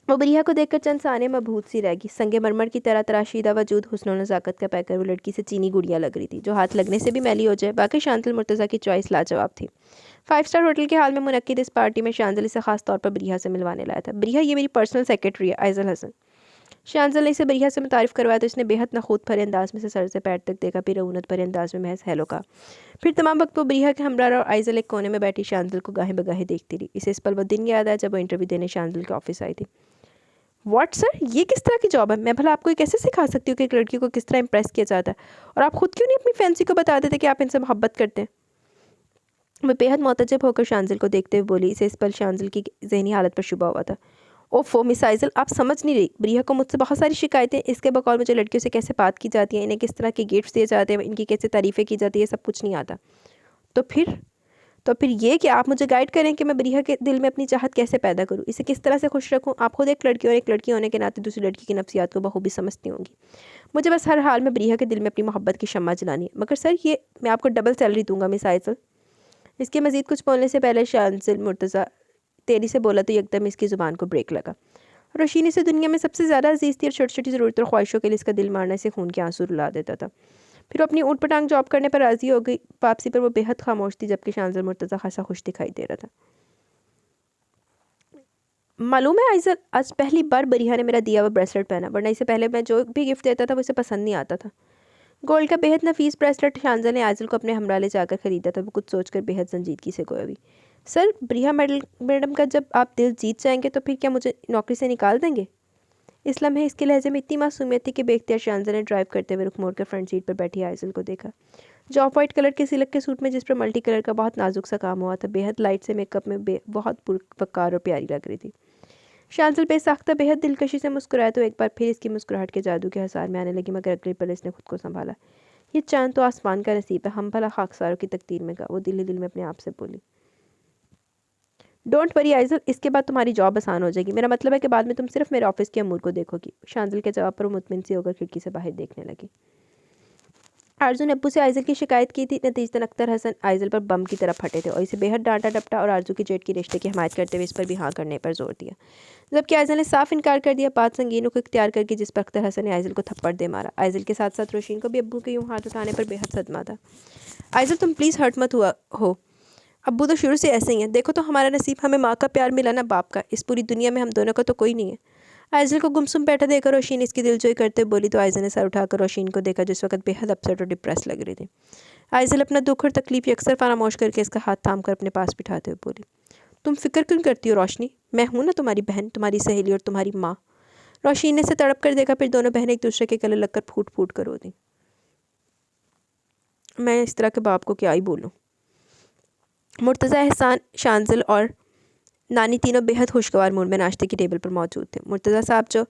वो बरिया को देखकर चंद साने मबहूत सी रहेगी। संगे मरमर की तरह तराशीदा वजूद, हुस्न और नज़ाकत का पैकर, वो लड़की से चीनी गुड़िया लग रही थी जो हाथ लगने से भी मैली हो जाए। बाकी शांतल मुर्तज़ा की चॉइस लाजवाब थी। 5 स्टार होटल के हाल में मुनक्किद इस पार्टी में शांजल इसे खास तौर पर बरिया से मिलवाने लाया था। बरिया, ये मेरी पर्सनल सेक्रेटरी है आइजल हसन। शांजल ने इसे बरिया से मुतारिफ करवाया तो इसने बेहद नखूत भरे अंदाज में से सर से पैर तक देखा, फिर रऊनत भरे अंदाज में महज हेलो कहा। फिर तमाम वक्त वो बरिया के हमरा और आइजल एक कोने में बैठी शांजल को गाहे बगाहे देखती रही। इसे इस पल वो दिन याद आया जब वो इंटरव्यू देने शांजल के ऑफिस आई थी। व्हाट सर, ये किस तरह की जॉब है? मैं भला आपको ये कैसे सिखा सकती हूँ कि एक लड़की को किस तरह इंप्रेस किया जाता है? और आप खुद क्यों नहीं अपनी फैंसी को बता देते कि आप इनसे मोहब्बत करते हैं? मैं बेहद मोतजब होकर शांजिल को देखते हुए बोली। इसे इस पल शांजिल की जहनी हालत पर शुबा हुआ था। ओफो मिस आइजल, आप समझ नहीं रही। बरिया को मुझसे बहुत सारी शिकायतें, इसके बकौल मुझे लड़कियों से कैसे बात की जाती है, इन्हें किस तरह के गिफ्ट्स दिए जाते हैं, इनकी कैसे तारीफ़ें की जाती है, सब कुछ नहीं आता। तो फिर ये कि आप मुझे गाइड करें कि मैं बरिया के दिल में अपनी चाहत कैसे पैदा करूं, इसे किस तरह से खुश रखूं। आप खुद एक लड़की और एक लड़की होने के नाते दूसरी लड़की की नफ्सियात को बखूबी समझती होंगी। मुझे बस हर हाल में बरिया के दिल में अपनी मोहब्बत की शम्मा जलानी है। मगर सर, ये मैं आपको डबल सैलरी दूंगा मिस आइजल। इसके मजीद कुछ बोलने से पहले शांजिल मुर्तज़ा तेरी से बोला तो एकदम इसकी ज़ुबान को ब्रेक लगा। रोशीनी से दुनिया में सबसे ज़्यादा अजीज़ थी और छोटी छोटी ज़रूरत और ख्वाहिशों के लिए इसका दिल मारने से खून के आंसू रुला देता था। फिर वो अपनी ऊँट पटांग जॉब करने पर राज़ी हो गई। वापसी पर वो बेहद खामोश थी, जबकि शांजिल मुर्तज़ा खासा खुश दिखाई दे रहा था। मालूम है आइजल, आज पहली बार बरिया ने मेरा दिया हुआ ब्रेसलेट पहना, वरना इससे पहले मैं जो भी गिफ्ट देता था वो इसे पसंद नहीं आता था। गोल्ड का बेहद नफीस ब्रेसलेट शांजिल ने आइजल को अपने हमरा ले जाकर खरीदा था। वो कुछ सोचकर बेहद संजीदगी से गोया भी। सर, बरिया मैडम का जब आप दिल जीत जाएंगे तो फिर क्या मुझे नौकरी से निकाल देंगे? इस लम्हे इसके लहजे में इतनी मासूमियत थी कि बेख्तियार शांजिल ने ड्राइव करते हुए रुख मोड़कर फ्रंट सीट पर बैठी आइजल को देखा, जो ऑफ वाइट कलर के सिल्क के सूट में जिस पर मल्टी कलर का बहुत नाजुक सा काम हुआ था, बेहद लाइट से मेकअप में बहुत पुरवकार और प्यारी लग रही थी। शांजिल बेसाख्ता बेहद दिलकशी से मुस्कुराया तो एक बार फिर इसकी मुस्कुराहट के जादू के हसार में आने लगी, मगर अगले पल इसने खुद को संभाला। ये चांद तो आसमान का नसीब है, हम भला खाकसारों की तकदीर में का, वो दिल ही दिल में अपने आप से बोली। डोंट वरी आइजल, इसके बाद तुम्हारी जॉब आसान हो जाएगी। मेरा मतलब है कि बाद में तुम सिर्फ मेरे ऑफिस के अमूर को देखोगी। शांजिल के जवाब पर वो मुतमिन सी होकर खिड़की से बाहर देखने लगी। आरजू ने अब्बू से आइजल की शिकायत की थी। नतीजतन अख्तर हसन आइजल पर बम की तरह फटे थे और इसे बेहद डांटा डपटा और आरजू की जेठ की रिश्ते की हमायत करते हुए इस पर भी हाँ करने पर जोर दिया, जबकि आइजल ने साफ इनकार कर दिया। बात संगीनों को इख्तियार करके जिस पर अख्तर हसन ने आइजल को थप्पड़ दे मारा। आइजल के साथ साथ रोशीन को भी अब्बू के यूँ हाथ उठाने पर बेहद सदमा था। आइजल, तुम प्लीज़ हर्ट मत हुआ हो। अब्बू तो शुरू से ऐसे ही हैं। देखो तो हमारा नसीब, हमें माँ का प्यार मिला ना बाप का। इस पूरी दुनिया में हम दोनों का तो कोई नहीं है। आइजल को गुमसुम बैठा देखकर रोशीन इसकी दिलजोई करते बोली तो आइजल ने सर उठाकर रोशीन को देखा, जिस वक्त बेहद अपसेट और डिप्रेस लग रही थी। आइजल अपना दुख और तकलीफ अक्सर फरामोश करके इसका हाथ थाम कर अपने पास बिठाते हुए बोली, तुम फिक्र क्यों करती हो रोशनी? मैं हूँ ना तुम्हारी बहन, तुम्हारी सहेली और तुम्हारी माँ। रोशीन ने इसे तड़प कर देखा, फिर दोनों बहनें एक दूसरे के गले लगकर फूट फूट कर रो दी। मैं इस तरह के बाप को क्या ही बोलूँ। मुर्तज़ा, एहसान, शांजिल और नानी तीनों बेहद खुशगवार मूड में नाश्ते की टेबल पर मौजूद थे। मुर्तज़ा साहब, जो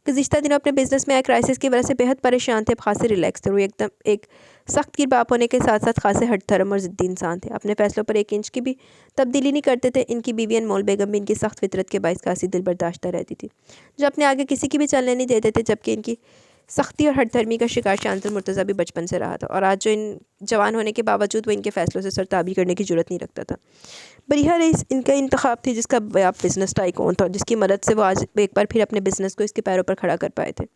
गुज़िश्ता दिनों अपने बिजनेस में आए क्राइसिस की वजह से बेहद परेशान थे, अब खासे रिलैक्स थे। वो एकदम एक सख्त गिर बाप होने के साथ साथ खासे हठधर्म और ज़िद्दी इंसान थे। अपने फैसलों पर एक इंच की भी तब्दीली नहीं करते थे। इनकी बीवी अनमोल बेगम भी इनकी सख्त फितरत के बायस खासी दिल बर्दाश्त रहती थी, जो अपने आगे किसी की भी चलने नहीं देते थे। जबकि इनकी सख्ती और हठधर्मी का शिकार शांतिल मुर्तज़ा भी बचपन से रहा था, और आज जो इन जवान होने के बावजूद वो इनके फैसलों से सरताबी करने की जरूरत नहीं रखता था। बरिया रईस इनका इंतखाब थी, जिसका आप बिजनेस टाइकून था, जिसकी मदद से वो आज एक बार फिर अपने बिजनेस को इसके पैरों पर खड़ा कर पाए थे।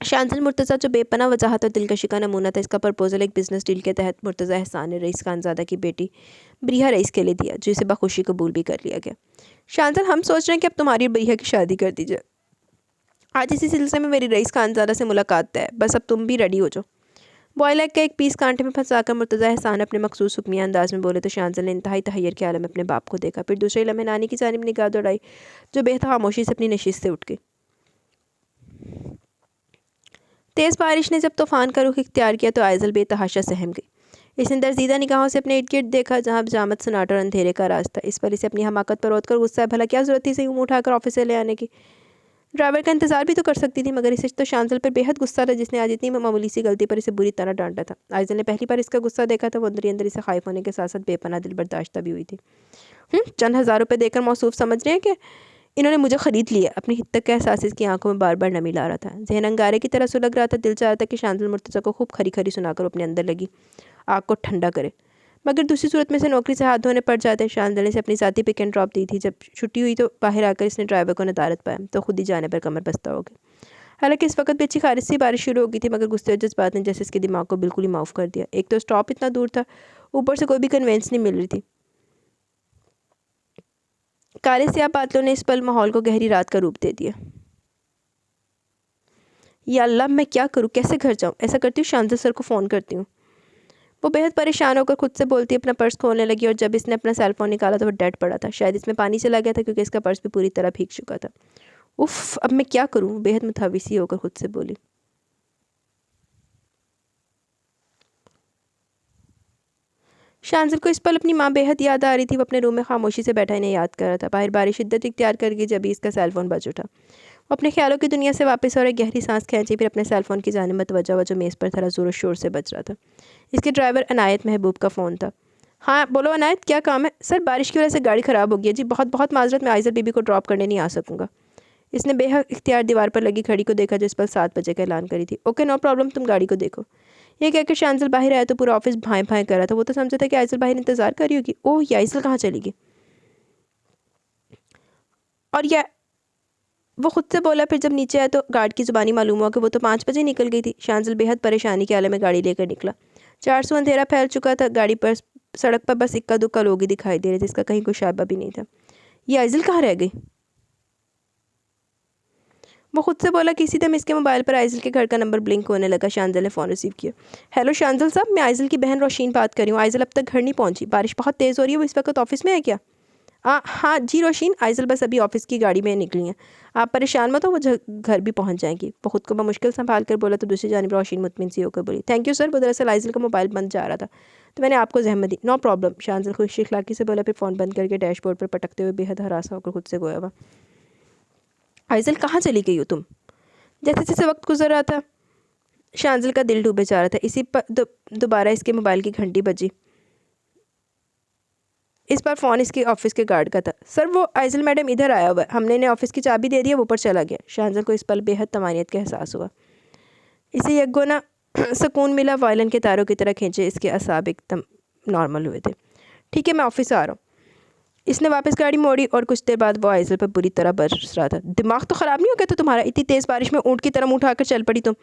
शांतिल मुर्तज़ा जो बेपनाह वजाहत और दिलकशी का नमूना था, इसका प्रपोजल एक बिजनेस डील के तहत मुर्तज़ा एहसान ने रईस खानज़ादा की बेटी बरिया रईस के लिए दिया, जो इसे बखुशी कबूल भी कर लिया गया। शांतिल, हम सोच रहे हैं कि अब तुम्हारी और बरिया की शादी कर दी जाए। आज इसी सिलसिले में मेरी रईस खानज़ादा से मुलाकात है, बस अब तुम भी रेडी हो जाओ। बॉयल एग का एक पीस कांटे में फंसाकर मुर्तज़ा एहसान अपने मखसूस हुक्मिया अंदाज में बोले तो शांजिल ने इंतहाई तहैयर के आलम में अपने बाप को देखा। फिर दूसरे लम्हे नानी की जानिब निगाह दौड़ाई, जो बेहद खामोशी से अपनी नशिस्त से उठ गई। तेज़ बारिश ने जब तूफ़ान का रुख इख्तियार किया तो आइजल बेतहाशा सहम गई। इसने दरजीदा निगाहों से अपने इर्द गिर्द देखा, जहाँ जामत सन्नाटा और अंधेरे का रास्ता। इस पर इसे अपनी हमाकत पर रोक कर गुस्सा है, भला क्या ज़रूरत थी इसे यूँ उठाकर ऑफिस से ले आने की? ड्राइवर का इंतजार भी तो कर सकती थी। मगर इसे तो शांजिल पर बेहद गुस्सा था, जिसने आज इतनी मामूली सी गलती पर इसे बुरी तरह डांटा था। आइजल ने पहली बार इसका गुस्सा देखा था, वो अंदर ही अंदर इसे खाइफ होने के साथ साथ बेपनाह दिल बर्दाश्त भी हुई थी। चंद हज़ार रुपये देकर मौसूफ समझ रहे हैं कि इन्होंने मुझे ख़रीद लिया। अपनी हिद्दत का एहसास इसकी आंखों में बार बार नमी ला रहा था। जहन अंगारे की तरह सुलग रहा था। दिल चाह रहा था कि शांतल मुर्तज़ा को खूब खरी खरी सुनाकर अपने अंदर लगी आग को ठंडा करे, मगर दूसरी सूरत में से नौकरी से हाथ धोने पड़ जाते। शांतल ने से अपनी साथी पिक एंड ड्रॉप दी थी। जब छुट्टी हुई तो बाहर आकर इसने ड्राइवर को नदारत पाया तो खुद ही जाने पर कमर बस्ता हो गई। हालांकि इस वक्त भी अच्छी खारिश सी बारिश शुरू हो गई थी, मगर गुस्से और जज्बात ने जैसे इसके दिमाग को बिल्कुल ही माफ़ कर दिया। एक तो स्टॉप इतना दूर था, ऊपर से कोई भी कन्वेंस नहीं मिल रही थी। काले स्याह बादलों ने इस पल माहौल को गहरी रात का रूप दे दिया। या अल्लाह, मैं क्या करूँ, कैसे घर जाऊँ? ऐसा करती हूँ, शांतल सर को फ़ोन करती हूँ। वो बेहद परेशान होकर खुद से बोलती अपना पर्स खोलने लगी, और जब इसने अपना सेल फ़ोन निकाला तो वो डेड पड़ा था। शायद इसमें पानी चला गया था, क्योंकि इसका पर्स भी पूरी तरह भीग चुका था। उफ़, अब मैं क्या करूँ? बेहद मुतहविसी होकर खुद से बोली। शांजिल को इस पल अपनी माँ बेहद याद आ रही थी। वो अपने रूम में खामोशी से बैठा इन्हें याद कर रहा था। बाहर बारिश शिद्दत इख्तियार कर गई जब इसका सेल फ़ोन बज उठा। वो अपने ख्यालों की दुनिया से वापस और एक गहरी सांस खींची, फिर अपने सेल फ़ोन की जानिब मतवज्जा हुआ जो मेज़ पर थोड़ा ज़ोर शोर से बज रहा था। इसके ड्राइवर अनायत महबूब का फ़ोन था। हाँ बोलो अनायत, क्या काम है? सर, बारिश की वजह से गाड़ी ख़राब हो गई है जी। बहुत बहुत माजरत, मैं आइज़ल बीबी को ड्रॉप करने नहीं आ सकूँगा। इसने बेहद इख्तियार दीवार पर लगी घड़ी को देखा जो इस पर 7 बजे का ऐलान करी थी। ओके, नो प्रॉब्लम, तुम गाड़ी को देखो। ये कहकर शांजिल बाहर आया तो पूरा ऑफिस भाएं भाएं कर रहा था। वो तो समझा था कि आइज़ल बाहर इंतजार कर रही होगी। ओह, ये आइज़ल कहाँ चली गई? और यह वो खुद से बोला। फिर जब नीचे आया तो गार्ड की ज़ुबानी मालूम हुआ कि वो तो 5 बजे निकल गई थी। शांजिल बेहद परेशानी के आलम में गाड़ी लेकर निकला। 400 अंधेरा फैल चुका था। गाड़ी पर सड़क पर बस इक्का दुक्का लोग ही दिखाई दे रहे थे, जिसका कहीं कोई शायबा भी नहीं था। ये आइज़ल कहाँ रह गई? वो खुद से बोला। किसी दम इसके मोबाइल पर आइज़ल के घर का नंबर ब्लिंक होने लगा। शांजिल ने फ़ोन रिसीव किया। हेलो शांजिल साहब, मैं आइज़ल की बहन रोशीन बात कर रही हूँ। आइज़ल अब तक घर नहीं पहुँची। बारिश बहुत तेज़ हो रही है। वो इस वक्त ऑफिस में है क्या? हाँ जी रोशीन, आइज़ल बस अभी ऑफिस की गाड़ी में निकली हैं। आप परेशान मत हो, वो घर भी पहुंच जाएंगी। वो खुद को मुश्किल संभाल कर बोला तो दूसरी जानिब रोशीन मुतमिन सी होकर बोली, थैंक यू सर, वो दरअसल आइज़ल का मोबाइल बंद जा रहा था तो मैंने आपको जहमत दी। नो प्रॉब्लम, शांजिल खुश इखलाकी से बोला, फिर फ़ोन बंद करके डैशबोर्ड पर पटकते हुए बेहद हरासा होकर खुद से गोया हुआ। आइज़ल, कहाँ चली गई हो तुम? जैसे जैसे वक्त गुजर रहा था शांजिल का दिल डूबे जा रहा था। इसी पर दोबारा इसके मोबाइल की घंटी बजी। इस बार फ़ोन इसके ऑफिस के गार्ड का था। सर, वो आइज़ल मैडम इधर आया हुआ है, हमने इन्हें ऑफिस की चाबी दे दी है, वो ऊपर चला गया। शांजिल को इस पल बेहद तमानियत का एहसास हुआ। इसे यकगोना सुकून मिला। वायलिन के तारों की तरह खींचे इसके असाब एकदम नॉर्मल हुए थे। ठीक है, मैं ऑफिस आ रहा हूँ। इसने वापस गाड़ी मोड़ी और कुछ देर बाद वो आइज़ल पर बुरी तरह बरस रहा था। दिमाग तो ख़राब नहीं हो गया था तुम्हारा? इतनी तेज़ बारिश में ऊँट की तरह मुँह उठाकर चल पड़ी तुम।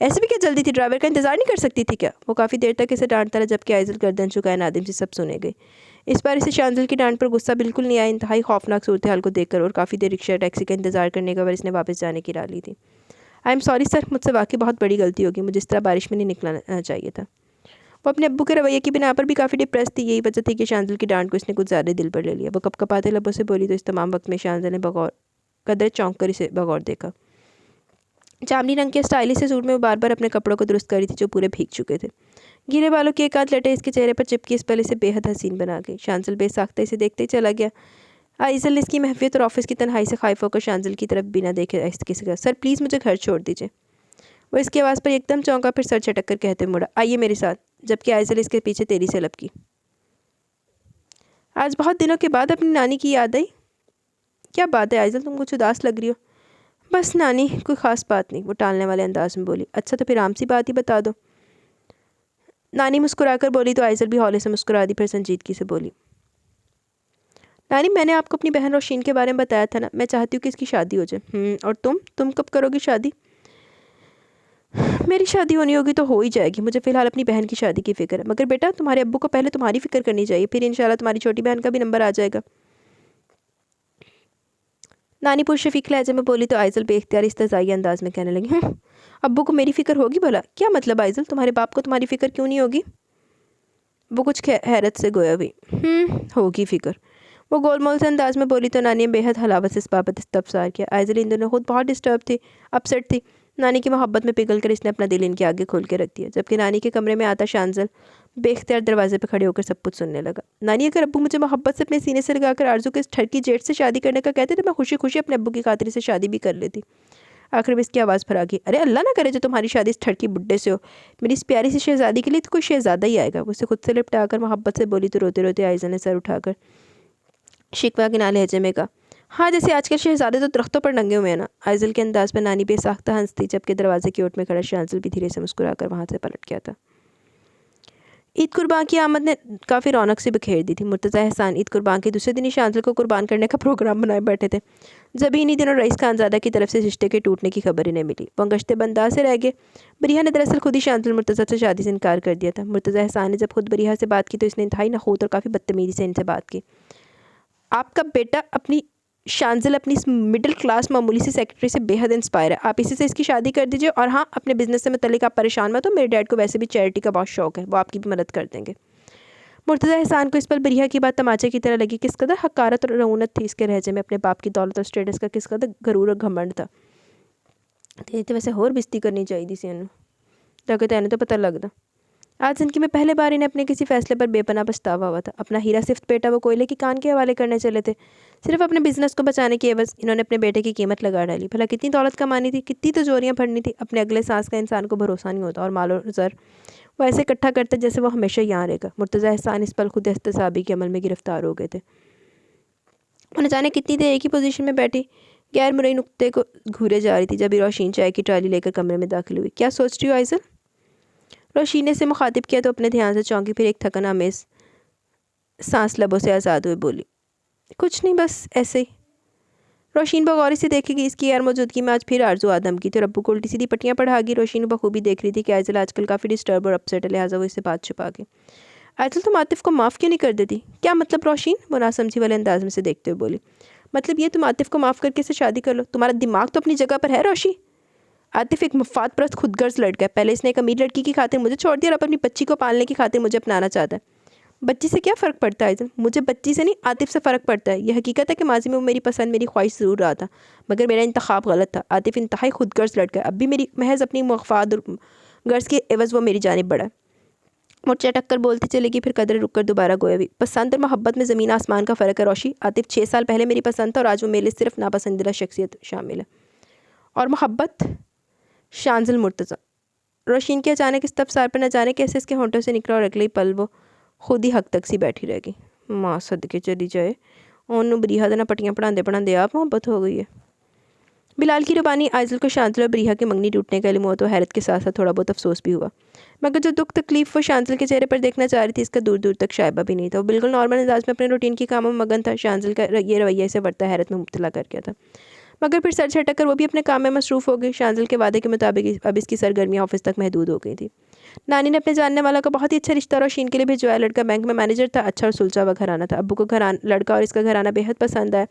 ऐसे भी क्या जल्दी थी? ड्राइवर का इंतज़ार नहीं कर सकती थी क्या? वो काफ़ी देर तक इसे डांटता रहा, जबकि आइज़ल गर्दन झुकाए नादिम से सब सुने गई। इस बार इसे शांजिल की डांट पर गुस्सा बिल्कुल नहीं आया। इंतहाई खौफनाक सूरत हाल को देखकर और काफ़ी देर रिक्शा टैक्सी का इंतज़ार करने के बाद इसने वापस जाने की राह ली थी। आई एम सॉरी सर, मुझसे वाकई बहुत बड़ी गलती होगी। मुझे इस तरह बारिश में नहीं निकलना चाहिए था। वो अपने अब्बू के रवैये की बिना पर भी काफ़ी डिप्रेस थी। यही वजह थी कि शांजिल की डांट को इसने कुछ ज़्यादा दिल पर ले लिया। वो कपकपाते लबों से बोली तो इस तमाम वक्त में शांजिल ने बगौर कदर चौंक कर इसे बगौर देखा। जामनी रंग के स्टाइलिश से सूट में वो बार बार अपने कपड़ों को दुरुस्त कर रही थी जो पूरे भीग चुके थे। गीले बालों की एक आध लटे इसके चेहरे पर चिपकी इस पल इसे बेहद हसीन बना गई। शांजिल बेसाख्ता इसे देखते ही चला गया। आइज़ल ने इसकी महफियत और ऑफिस की तन्हाई से खाइफ होकर शांजिल की तरफ बिना देखे आहिस्ते से कहा, सर प्लीज़ मुझे घर छोड़ दीजिए। वो इसकी आवाज़ पर एकदम चौंका, फिर सर झटक कर कहते मुड़ा, आइए मेरे साथ, जबकि आइज़ल इसके पीछे तेरी से लपकी। आज बहुत दिनों के बाद अपनी नानी की याद आई? क्या बात है आइज़ल, तुम कुछ उदास लग रही हो? बस नानी, कोई ख़ास बात नहीं, वो टालने वाले अंदाज में बोली। अच्छा तो फिर आम सी बात ही बता दो। नानी मुस्कुराकर बोली तो आइज़ल भी हौले से मुस्कुरा दी, फिर संजीदगी से बोली, नानी मैंने आपको अपनी बहन रोशीन के बारे में बताया था ना, मैं चाहती हूँ कि इसकी शादी हो जाए। और तुम कब करोगी शादी? मेरी शादी होनी होगी तो हो ही जाएगी। मुझे फ़िलहाल अपनी बहन की शादी की फ़िक्र है, मगर बेटा तुम्हारे अब्बू को पहले तुम्हारी फ़िक्र करनी चाहिए, फिर इंशाल्लाह तुम्हारी छोटी बहन का भी नंबर आ जाएगा। नानी पुरशफ़ीक लहजे में बोली तो आइज़ल बेख्तियार इस्तेज़ाई अंदाज में कहने लगी, अब्बू को मेरी फ़िक्र होगी भला? क्या मतलब आइज़ल, तुम्हारे बाप को तुम्हारी फ़िक्र क्यों नहीं होगी? वो कुछ हैरत से गोया हुई। होगी फ़िक्र, वो गोलमोल से अंदाज में बोली तो नानी ने बेहद हलावत से इस बाबत इस्तफसार किया। आइज़ल इन दिनों खुद बहुत डिस्टर्ब थी, अपसेट थी। नानी की मोहब्बत में पिघल कर इसने अपना दिल इनके आगे खोल के रख दिया। जबकि नानी के कमरे में आता शांजिल बेख्तियार दरवाजे पर खड़े होकर सब कुछ सुनने लगा। नानी, अगर अब्बू मुझे मोहब्बत से अपने सीने से लगाकर आरजू के इस ठरकी जेठ से शादी करने का कहते तो मैं खुशी खुशी अपने अब्बू की खातिर से शादी भी कर लेती। आखिर में इसकी आवाज़ फरा गई, अरे अल्लाह ना करे जो तुम्हारी शादी इस ठरकी बुड्ढे से हो। मेरी इस प्यारी सी शहज़ादी के लिए तो कोई शहज़ादा ही आएगा। उसे खुद से लिपटा कर मोहब्बत से बोली तो रोते रोते आइज़ल ने सर उठाकर शिकवा के ना लहजे में कहा, हाँ, जैसे आजकल शहज़ादे तो दरख्तों पर टंगे हुए हैं ना। आइज़ल के अंदाज़ में नानी बेसाख्ता हँसती, जबकि दरवाज़े की ओट में खड़ा शांज़ल भी धीरे से मुस्कुराकर वहाँ से पलट गया था। ईद कुर्बान की आमद ने काफ़ी रौनक से बिखेर दी थी। मुर्तज़ा एहसान ईद कुर्बान के दूसरे दिन ही शांज़ल को कुर्बान करने का प्रोग्राम बनाए बैठे थे। जब इन्हीं दिनों रईस खानज़ादा की तरफ से रिश्ते के टूटने की खबर इन्हें मिली, वो गश्ते बंदा से रह गए। बरिहा ने दरअसल खुद ही शांज़ल मुर्तज़ा से शादी से इनकार कर दिया था। मुर्तज़ा एहसान ने जब खुद बरिहा से बात की तो इसने इंतहाई नखूत और काफ़ी बदतमीज़ी से इनसे बात की। आपका बेटा अपनी शांज़ल अपनी इस मिडिल क्लास मामूली सी सेक्रेटरी से बेहद इंस्पायर है। आप इसी से इसकी शादी कर दीजिए। और हाँ, अपने बिजनेस से मुतल्लिक आप परेशान मत हो। मेरे डैड को वैसे भी चैरिटी का बहुत शौक है, वो आपकी भी मदद कर देंगे। मुर्तज़ा एहसान को इस पल बरिहा की बात तमाचे की तरह लगी। किस कदर हकारत और रऊनत थी इसके लहजे में। अपने बाप की दौलत और स्टेटस का किस कदर गरूर और घमंड था। तो वैसे होर बेइज्जती करनी चाहिए सी इन्हें, ताकि तैनूं तो पता लगता। आज ज़िंदगी में पहले बार इन्हें अपने किसी फैसले पर बेपनाह पछतावा हुआ था। अपना हीरा सिफ्त बेटा वो कोयले की कान के हवाले करने चले थे। सिर्फ अपने बिजनेस को बचाने की एवज़ इन्होंने अपने बेटे की कीमत लगा डाली। भला कितनी दौलत कमानी थी, कितनी तिजोरियाँ भरनी थी। अपने अगले सांस का इंसान को भरोसा नहीं होता, और मालो ज़र वो ऐसे इकट्ठा करते जैसे वो हमेशा यहाँ रहेगा। मुर्तज़ा एहसान इस पल खुद एहतसाबी के अमल में गिरफ्तार हो गए थे। उन्हें जाने कितनी देर एक ही पोजीशन में बैठी गैर मुरई नुक्ते को घूरे जा रही थी, जब रोशीन चाय की ट्राली लेकर कमरे में दाखिल हुई। क्या सोच रही हो आइज़ल? रोशीन ने से मुखातिब किया तो अपने ध्यान से चौंकी, फिर एक थकन आमेज सांस लबों से आज़ाद हुए बोली, कुछ नहीं, बस ऐसे ही। रोशीन बगौरी से देखेगी इसकी यार मौजूदगी में आज फिर आरजू आदम की थी, और अब्बू को उल्टी सीधी पट्टियाँ पढ़ागी। रोशीन बखूबी देख रही थी कि आइज़ल आजकल काफ़ी डिस्टर्ब और अपसेट है, लिहाजा वो इससे बात छुपा के, आइज़ल तुम आतिफ़ को माफ़ क्यों नहीं कर देती? क्या मतलब रोशीन? वो नासमझी वाले अंदाज में से देखते हुए बोली, मतलब ये तुम आतिफ़ को माफ़ करके इसे शादी कर लो। तुम्हारा दिमाग तो अपनी जगह पर है रोशी। आतिफ़ एक मफाद परस्त खुदगर्ज लड़का है। पहले इसने एक अमीर लड़की की खातिर मुझे छोड़ दिया, और अब अपनी बच्ची को पालने की खातिर मुझे अपनाना चाहता है। बच्ची से क्या फ़र्क पड़ता है आइज़ल? मुझे बच्ची से नहीं, आतिफ़ से फ़र्क पड़ता है। यह हकीकत है कि माजी में वो मेरी पसंद, मेरी ख्वाहिश ज़रूर रहा था, मगर मेरा इंतखाब गलत था। आतिफ़ इंतहाई खुदगर्ज लड़का है। अब भी मेरी महज अपनी मफाद और गर्ज की एवज़ वो मेरी जानिब बढ़ा है। वो चटक कर बोलती चलेगी, फिर कदर रुक कर दोबारा गोया भी। पसंद और मोहब्बत में ज़मीन आसमान का फ़र्क है रोशी। आतिफ़ 6 साल पहले मेरी पसंद था, और आज वो मेरे लिए सिर्फ नापसंदीदा शख्सियत शामिल है। और मोहब्बत? शांज़ल मुर्तज़ा। रोशीन के अचानक इस तबसार पर न जाने कैसे इसके होंठों से निकला, और अगले ही पल वो खुद ही हक तक सी बैठी रह गई। माँ सदके चली जाए, ओनू बरीहा ना पट्टियाँ पढ़ाते पढ़ाते आप मोहब्बत हो गई है। बिलाल की रुबानी आइज़ल को शांतल और बरीहा के मंगनी टूटने का इल्म हुआ तो हैरत के साथ साथ थोड़ा बहुत अफसोस भी हुआ, मगर जो दुख तकलीफ वो शांतल के चेहरे पर देखना चाह रही थी, इसका दूर दूर तक शायबा भी नहीं था। वो बिल्कुल नॉर्मल अंदाज में अपने रूटीन के कामों में मगन था। शांतल का ये रवैया इसे बढ़ता हैरत में मुब्तला कर गया था, मगर फिर सर झटक कर वो भी अपने काम में मसरूफ़ हो गई। शांतल के वादे के मुताबिक अब इसकी सरगर्मियाँ ऑफिस तक महदूद हो गई थी। नानी ने अपने जानने वाला का बहुत ही अच्छा रिश्ता रोशीन के लिए भिजवाया। लड़का बैंक में मैनेजर था, अच्छा और सुलझा हुआ घराना था। अब्बू को लड़का और इसका घराना बेहद पसंद आया।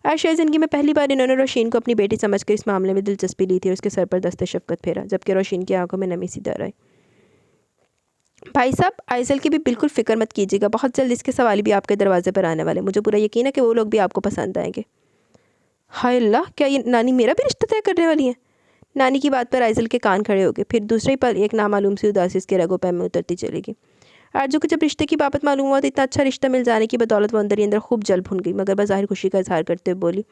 आज शायद ज़िंदगी में पहली बार इन्होंने रोशीन को अपनी बेटी समझकर इस मामले में दिलचस्पी ली थी, और उसके सर पर दस्ते शफ़क़त फेरा, जबकि रोशीन की आंखों में नमी सी दर आई। भाई साहब, आइज़ल की भी बिल्कुल फ़िक्र मत कीजिएगा, बहुत जल्द इसके सवाल भी आपके दरवाजे पर आने वाले। मुझे पूरा यकीन है कि वो लोग भी आपको पसंद आएंगे। हाय अल्लाह, क्या ये नानी मेरा भी रिश्ता तय करने वाली है? नानी की बात पर आइज़ल के कान खड़े हो गए। फिर दूसरे पल एक नामालूम सी उदासी इसके रगों पैर में उतरती चलेगी। आरजू को जब रिश्ते की बाबत मालूम हुआ तो इतना अच्छा रिश्ता मिल जाने की बदौलत वो अंदर ही अंदर खूब जल भुन गई, मगर बज़ाहिर खुशी का इजहार करते हुए बोली,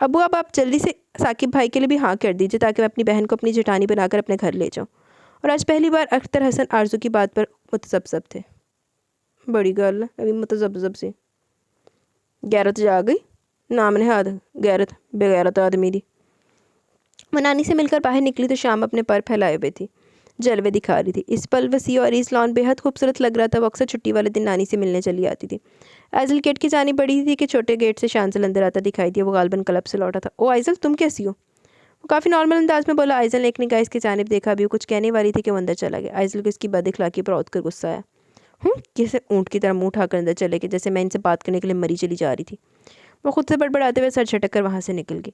अबू अब आप जल्दी से साकिब भाई के लिए भी हाँ कर दीजिए, ताकि मैं अपनी बहन को अपनी जेठानी बनाकर अपने घर ले जाऊँ। और आज पहली बार अख्तर हसन आरजू की बात पर मुतज़ब्ज़ब थे। बड़ी गल है, अभी मुतज़ब्ज़ब से गैरत जा गई। नाम नहाद गैरत बेगैरत आदमी दी। वो नानी से मिलकर बाहर निकली तो शाम अपने पर फैलाए हुए थी, जलवे दिखा रही थी। इस पल वसी और इस लॉन बेहद खूबसूरत लग रहा था। वो अक्सर छुट्टी वाले दिन नानी से मिलने चली आती थी। आइज़ल गेट की जानी पड़ी थी कि छोटे गेट से शांतल अंदर आता दिखाई दिया। वो गालबन क्लब से लौटा था। ओ आइज़ल, तुम कैसी हो? वो काफ़ी नॉर्मल अंदाज में बोला। आइज़ल ने एक निगाह इसकी जानिब देखा, भी वो कुछ कहने वाली थी कि वो अंदर चला गया। आइज़ल को इसकी बदअखलाक़ी पर औंध कर गुस्सा आया। कैसे ऊँट की तरह मुँह उठाकर अंदर चले गए, जैसे मैं इनसे बात करने के लिए मरी चली जा रही थी। वो खुद से बड़बड़ाते हुए सर झटक कर वहाँ से निकल गई।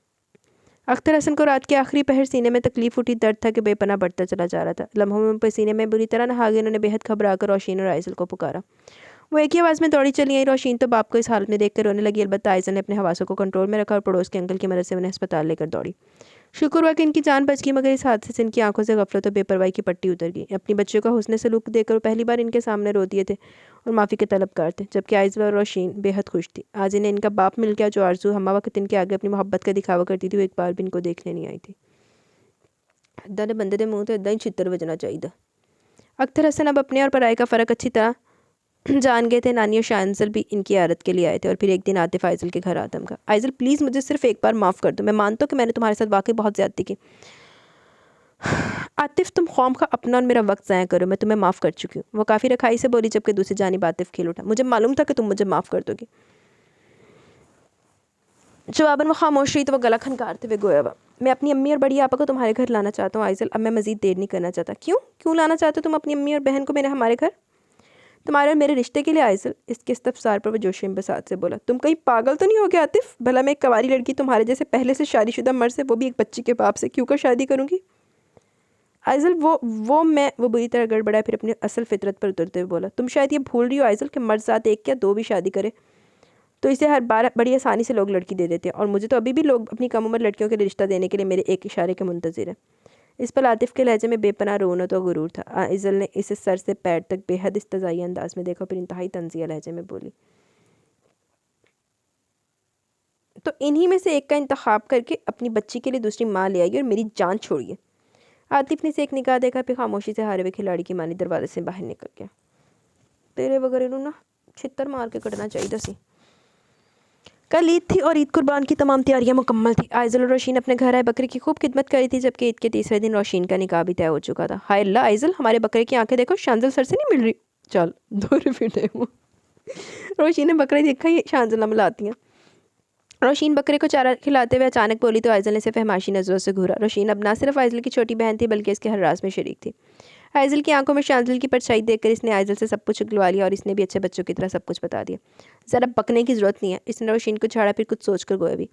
अख्तर हसन को रात के आखिरी पहर सीने में तकलीफ उठी दर्द था कि बेपनाह बढ़ता चला जा रहा था। लम्हों में पसीने में बुरी तरह नहा गए। उन्होंने बेहद घबरा कर रोशीन और आइज़ल को पुकारा। वो एक ही आवाज़ में दौड़ी चली आई। रोशीन तो बाप को इस हालत में देखकर रोने लगी, अलबत्ता आइज़ल ने अपने हवासों को कंट्रोल में रखा और पड़ोस के अंकल की मदद से उन्हें अस्पताल लेकर दौड़ी। शुक्र हुआ कि इनकी जान बच गई, मगर इस हादसे से इनकी आंखों से गफलत और बेपरवाही की पट्टी उतर गई। अपनी बच्चियों का हुस्न सलूक देखकर वो पहली बार इनके सामने रो दिए थे और माफ़ी के तलबगार थे, जबकि आइज़ल और रोशीन बेहद खुश थी। आज इन्हें इनका बाप मिल गया, जो आरजू हमा वक्त इनके आगे अपनी मोहब्बत का दिखावा करती थी, वो एक बार भी इनको देखने नहीं आई थी। इदा ने बंदे के मुँह तो इदा ही छितर बजना चाहिए। अख्तर हसन अब अपने और पराये का फ़र्क अच्छी तरह जान गए थे नानी और शांजल भी इनकी आदत के लिए आए थे। और फिर एक दिन आतिफ आइज़ल के घर आदम का, आइज़ल प्लीज़ मुझे सिर्फ एक बार माफ़ कर दो, मैं मानता हूँ कि मैंने तुम्हारे साथ वाकई बहुत ज़्यादती की। आतिफ तुम कौम का अपना और मेरा वक्त ज़ाया करो, मैं तुम्हें माफ़ कर चुकी हूँ, वो काफ़ी रखाई से बोली, जबकि दूसरी जानिब आतिफ खिल उठा। मुझे मालूम था कि तुम मुझे माफ़ कर दोगी। जवाबन वो खामोश रही तो वो गला खनकारते हुए गोया, मैं अपनी अम्मी और बड़ी आपा को तुम्हारे घर लाना चाहता हूँ आइज़ल, अब मैं मज़ीद देर नहीं करना चाहता। क्यों क्यों लाना चाहते हो तुम अपनी अम्मी और बहन को मेरे हमारे घर? तुम्हारे और मेरे रिश्ते के लिए आइज़ल, इसके इस्तफसार पर वो जोशीम बसात से बोला। तुम कहीं पागल तो नहीं हो गया आतिफ? भला मैं एक कवारी लड़की तुम्हारे जैसे पहले से शादीशुदा मर्द से, वो भी एक बच्ची के बाप से, क्यों कर शादी करूँगी? आइज़ल वो बुरी तरह गड़बड़ा, फिर अपनी असल फितरत पर उतरते हुए बोला। तुम शायद ये भूल रही हो आइज़ल कि मर्द साथ एक क्या दो भी शादी करे तो इसे हर बार बड़ी आसानी से लोग लड़की दे देते हैं, और मुझे तो अभी भी लोग अपनी कम उम्र लड़कियों के लिए रिश्ता देने के लिए मेरे एक इशारे के मुंतज़िर है। इस पर आतिफ के लहजे में बेपनाह रोनत और गुरूर था। आइज़ल ने इसे सर से पैर तक बेहद इस्तज़ाई अंदाज में देखा, फिर इंतहाई तंज़िया लहजे में बोली, तो इन्हीं में से एक का इंतखाब करके अपनी बच्ची के लिए दूसरी माँ ले आइए और मेरी जान छोड़िए। आतिफ ने से एक निगाह देखा, फिर खामोशी से हारे हुए खिलाड़ी की मानी दरवाजे से बाहर निकल गया। तेरे वगैरह ना छित्तर मार के कटना चाहिए सी। कल ईद थी और ईद कुर्बान की तमाम तैयारियां मुकम्मल थी। आइज़ल और रोशीन अपने घर आए बकरे की खूब खिदमत करी थी, जबकि ईद के तीसरे दिन रोशीन का निकाह भी तय हो चुका था। हाय अल्लाह आइज़ल, हमारे बकरे की आंखें देखो, शांजल सर से नहीं मिल रही। चल दूर फिटे वो। रोशीन ने बकरे देखा ही शांजल मिलाती हैं। रोशीन बकरे को चारा खिलाते हुए अचानक बोली तो आइज़ल ने इसे फहमाशी नज़रों से घूरा। रोशीन अब ना सिर्फ आइज़ल की छोटी बहन थी बल्कि इसके हर राज में शरीक थी। आइज़ल की आंखों में शांजल की परछाई देखकर इसने आइज़ल से सब कुछ उगलवा लिया और इसने भी अच्छे बच्चों की तरह सब कुछ बता दिया। ज़रा बकने की ज़रूरत नहीं है, इसने रोशीन को छाड़ा, फिर कुछ सोच कर गोया भी।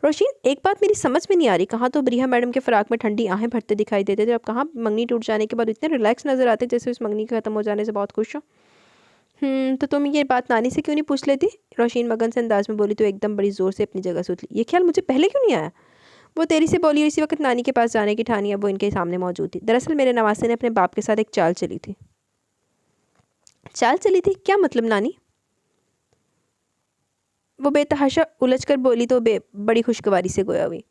रोशीन एक बात मेरी समझ में नहीं आ रही, कहाँ तो ब्रिया मैडम के फ़्राक में ठंडी आहें भरते दिखाई देते थे, अब कहाँ मंगनी टूट जाने के बाद इतने रिलैक्स नज़र आते जैसे उस मंगनी के ख़त्म हो जाने से बहुत खुश हो। तो तुम ये बात नानी से क्यों नहीं पूछ लेती? रोशीन मगन से अंदाज में बोली तो एकदम बड़ी ज़ोर से अपनी जगह से उछली। ये ख्याल मुझे पहले क्यों नहीं आया? वो तेरी से बोली और इसी वक्त नानी के पास जाने की ठानी अब वो इनके सामने मौजूद थी। दरअसल मेरे नवासे ने अपने बाप के साथ एक चाल चली थी। चाल चली थी? क्या मतलब नानी? वो बेतहाशा उलझ कर बोली तो बड़ी खुशगवारी से गोया हुई।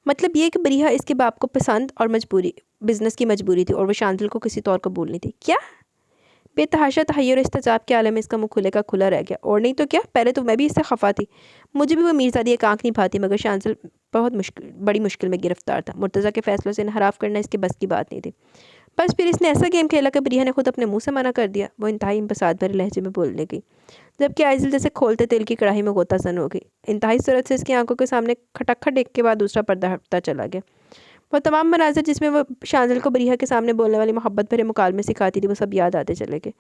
मतलब ये कि बरिहा इसके बाप को पसंद और मजबूरी, बिजनेस की मजबूरी थी, और वो शांतल को किसी तौर कबूल नहीं थी। क्या? बेतहाशा तहय्युर इस्तेजाब के आलम में इसका मुँह खुले का खुला रह गया। और नहीं तो क्या, पहले तो मैं भी इससे खफा थी, मुझे भी वो मीरजादी एक आँख नहीं भाती, मगर शांतल बहुत बड़ी मुश्किल में गिरफ्तार था। मुर्तज़ा के फैसलों से इनहराफ करना इसके बस की बात नहीं थी। बस फिर इसने ऐसा गेम खेला कि बरिहा ने खुद अपने मुंह से मना कर दिया। वो इंतहाई बसात भरे लहजे में बोलने लगी, जबकि आइज़ल जैसे खोलते तेल की कढ़ाई में गोता सन हो गई। इंतहाई सूरत से इसकी आंखों के सामने खटखट एक के बाद दूसरा पर्दा हटता चला गया। वो तमाम मनाज़िर जिसमें वो शांजल को बरिहा के सामने बोलने वाली मोहब्बत भरे मुकालमे सिखाती थी, वो सब याद आते चले गए।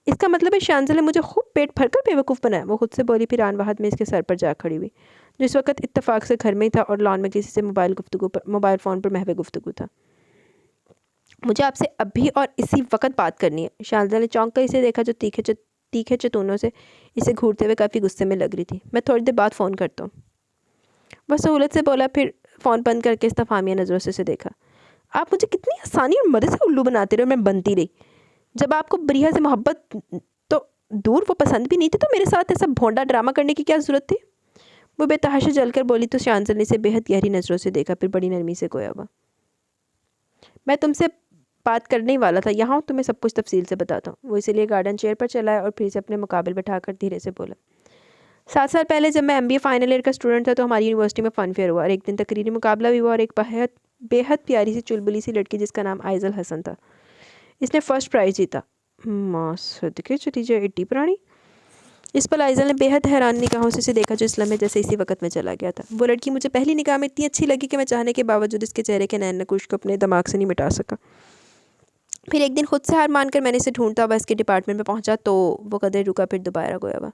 इसका मतलब है शांजल ने मुझे खूब पेट भरकर बेवकूफ़ बनाया, वो खुद से बोली, फिर आन वहद में इसके सर पर जा खड़ी हुई, जिस वक्त इत्तफाक से घर में ही था और लॉन में किसी से मोबाइल फ़ोन पर महवे गुफ्तगू था। मुझे आपसे अभी और इसी वक्त बात करनी है। शांजल ने चौंक कर इसे देखा, जो तीखे चतूनों से इसे घूरते हुए काफ़ी गुस्से में लग रही थी। मैं थोड़ी देर बाद फ़ोन करता हूँ, वह सहूलत से बोला, फिर फ़ोन बंद करके इस्तफामिया नज़रों से इसे देखा। आप मुझे कितनी आसानी और मदद से उल्लू बनाते रहे और मैं बनती रही। जब आपको बरिहा से मोहब्बत तो दूर वो पसंद भी नहीं थी, तो मेरे साथ ऐसा भोंडा ड्रामा करने की क्या ज़रूरत थी? वो बेतहाशा जलकर बोली तो शांजल ने इसे बेहद गहरी नज़रों से देखा, फिर बड़ी नरमी से गोया हुआ, मैं तुमसे बात करने ही वाला था, यहाँ तुम्हें सब कुछ तफसील से बताता हूँ। वो इसीलिए गार्डन चेयर पर चला और फिर से अपने मुकाबिल बैठाकर धीरे से बोला, 7 साल पहले जब मैं MBA फाइनल ईयर का स्टूडेंट था तो हमारी यूनिवर्सिटी में फ़न फेयर हुआ और एक दिन तकरीरी मुकाबला भी हुआ, और एक बेहद बेहद प्यारी सी चुलबुली सी लड़की जिसका नाम आइज़ल हसन था, इसने फ़र्स्ट प्राइज़ जीता। माँ सदके चली जाए, एड्डी पुरानी। इस पर आइज़ल ने बेहद हैरान निगाहों से इसे देखा, जो इस लम्हे जैसे इसी वक्त में चला गया था। वो लड़की मुझे पहली निगाह में इतनी अच्छी लगी कि मैं चाहने के बावजूद इसके चेहरे के नैन नकुश को अपने दिमाग से नहीं मिटा सका। फिर एक दिन खुद से हार मानकर मैंने इसे ढूंढता हुआ इसके डिपार्टमेंट में पहुंचा तो वो कदर रुका, फिर दोबारा गोया हुआ।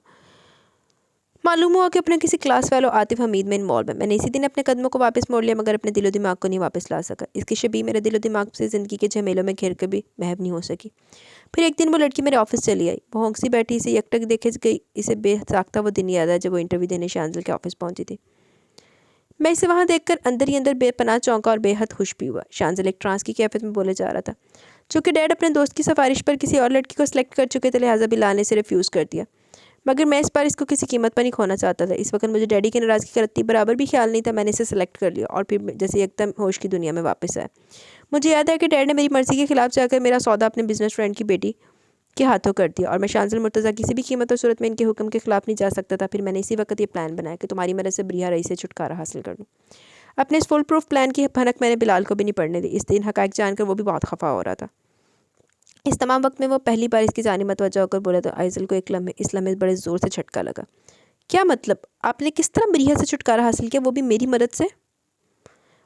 मालूम हुआ कि अपने किसी क्लास फेलो आतिफ हमीद में इन्वॉल्व है। मैंने इसी दिन अपने कदमों को वापस मोड़ लिया, मगर अपने दिलो दिमाग को नहीं वापस ला सका। इसकी शबीह मेरे दिलो दिमाग से ज़िंदगी के झमेलों में घिर कर भी महव नहीं हो सकी। फिर एक दिन वो लड़की मेरे ऑफिस चली आई। वो होंक सी बैठी इसे यकटक देखे गई। इसे बेसाख्ता वो दिन याद आया जब वो इंटरव्यू देने शांजल के ऑफिस पहुंची थी। मैं इसे वहाँ देखकर अंदर ही अंदर बेपनाह चौंका और बेहद खुश भी हुआ। शांजल एक ट्रांस की कैफियत में बोले जा रहा था। चूँकि डैड अपने दोस्त की सिफारिश पर किसी और लड़की को सिलेक्ट कर चुके थे, लिहाजा बिलाल ने इसे रिफ्यूज़ कर दिया, मगर मैं इस बार इसको किसी कीमत पर नहीं खोना चाहता था। इस वक्त मुझे डैडी की नाराज़गी का रत्ती बराबर भी ख्याल नहीं था। मैंने इसे सेलेक्ट कर लिया और फिर जैसे एकदम होश की दुनिया में वापस आया। मुझे याद है कि डैड ने मेरी मर्ज़ी के खिलाफ जाकर मेरा सौदा अपने बिजनेस फ्रेंड की बेटी के हाथों कर दिया और मैं शांजल मुर्तज़ा किसी भी कीमत और सूरत में इनके हुक्म के खिलाफ नहीं जा सकता था। फिर मैंने इसी वक्त ये प्लान बनाया कि तुम्हारी मदद से बरिया रईस से छुटकारा हासिल कर लूँ। अपने इस फुल प्रूफ प्लान की भनक मैंने बिलाल को भी नहीं पड़ने दी। इस दिन हक़ाइक़ जानकर वो भी बहुत खफा हो रहा था। इस तमाम वक्त में वो पहली बार इसकी जानी मतवज्जा होकर बोला तो आइज़ल को इस लम्हे बड़े ज़ोर से झटका लगा। क्या मतलब? आपने किस तरह बरिया से छुटकारा हासिल किया, वो भी मेरी मदद से?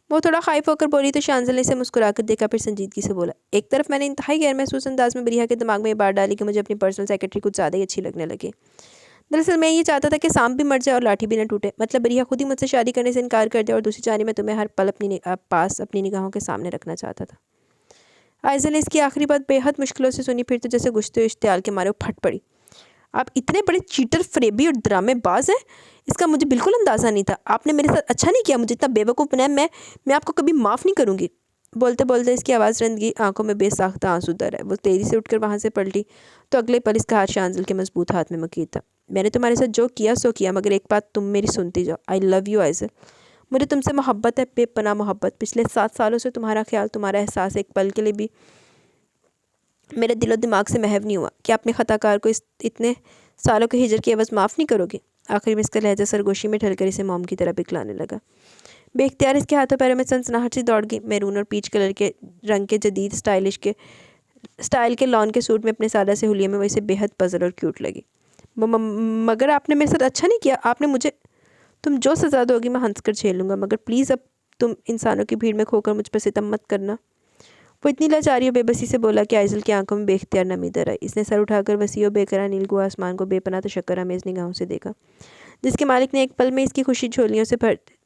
वो थोड़ा खाइफ होकर बोली तो शांजल ने इसे मुस्कुराकर देखा, फिर संजीदगी से बोला, एक तरफ मैंने इंतहाई गैर महसूस अंदाज में बरिया के दिमाग में ये बात डाली कि मुझे अपनी पर्सनल सेक्रेटरी कुछ ज़्यादा ही अच्छी लगने लगी। दरअसल मैं ये चाहता था कि सांप भी मर जाए और लाठी भी न टूटे। मतलब बरिया खुद ही मुझसे शादी करने से इनकार कर दे और दूसरी जानी मैं तुम्हें हर पल अपनी निगाहों के सामने रखना चाहता था। आइज़ल ने इसकी आखिरी बात बेहद मुश्किलों से सुनी, फिर तो जैसे गुस्से इश्तियाल के मारे वो फट पड़ी। आप इतने बड़े चीटर, फरेबी और ड्रामेबाज हैं, इसका मुझे बिल्कुल अंदाज़ा नहीं था। आपने मेरे साथ अच्छा नहीं किया, मुझे इतना बेवकूफ़ बनाया। मैं आपको कभी माफ़ नहीं करूँगी। बोलते बोलते इसकी आवाज़ रंदगी, आंखों में बेसाख्ता आंसू दर है। वो तेज़ी से उठकर वहाँ से पलटी तो अगले पल इसका हाथ शांजल के मजबूत हाथ में मकीद था। मैंने तुम्हारे साथ जो किया सो किया, मगर एक बात तुम मेरी सुनती जाओ। I love you Aizal. मुझे तुमसे मोहब्बत है, बेपनाह मोहब्बत। पिछले 7 सालों से तुम्हारा ख्याल, तुम्हारा एहसास एक पल के लिए भी मेरे दिलो दिमाग से महव नहीं हुआ। क्या अपने ख़ताकार को इतने सालों के हिजर की एवज़ माफ़ नहीं करोगे? आखिर में इसका लहजा सरगोशी में ढलकर इसे मोम की तरह पिघलाने लगा। बेख्तियार इसके हाथों पैरों में सनसनाहट सी दौड़ गई। मैरून और पीच कलर के रंग के जदीद स्टाइल के लॉन के सूट में अपने सादा से हुलिये में वो इसे बेहद पजल और क्यूट लगी। मगर आपने मेरे साथ अच्छा नहीं किया। आपने मुझे, तुम जो सज़ा दोगी मैं हंस कर झेल लूँगा, मगर प्लीज़ अब तुम इंसानों की भीड़ में खोकर मुझ पर सितम मत करना। वो इतनी लाचारी और बेबसी से बोला कि आइज़ल की आंखों में बेख्तियार नमी दर आई। इसने सर उठाकर वसी और बेकरार नीलगुआ आसमान को बेपनाह तशक्कुर आमेज़ निगाहों से देखा, जिसके मालिक ने एक पल में इसकी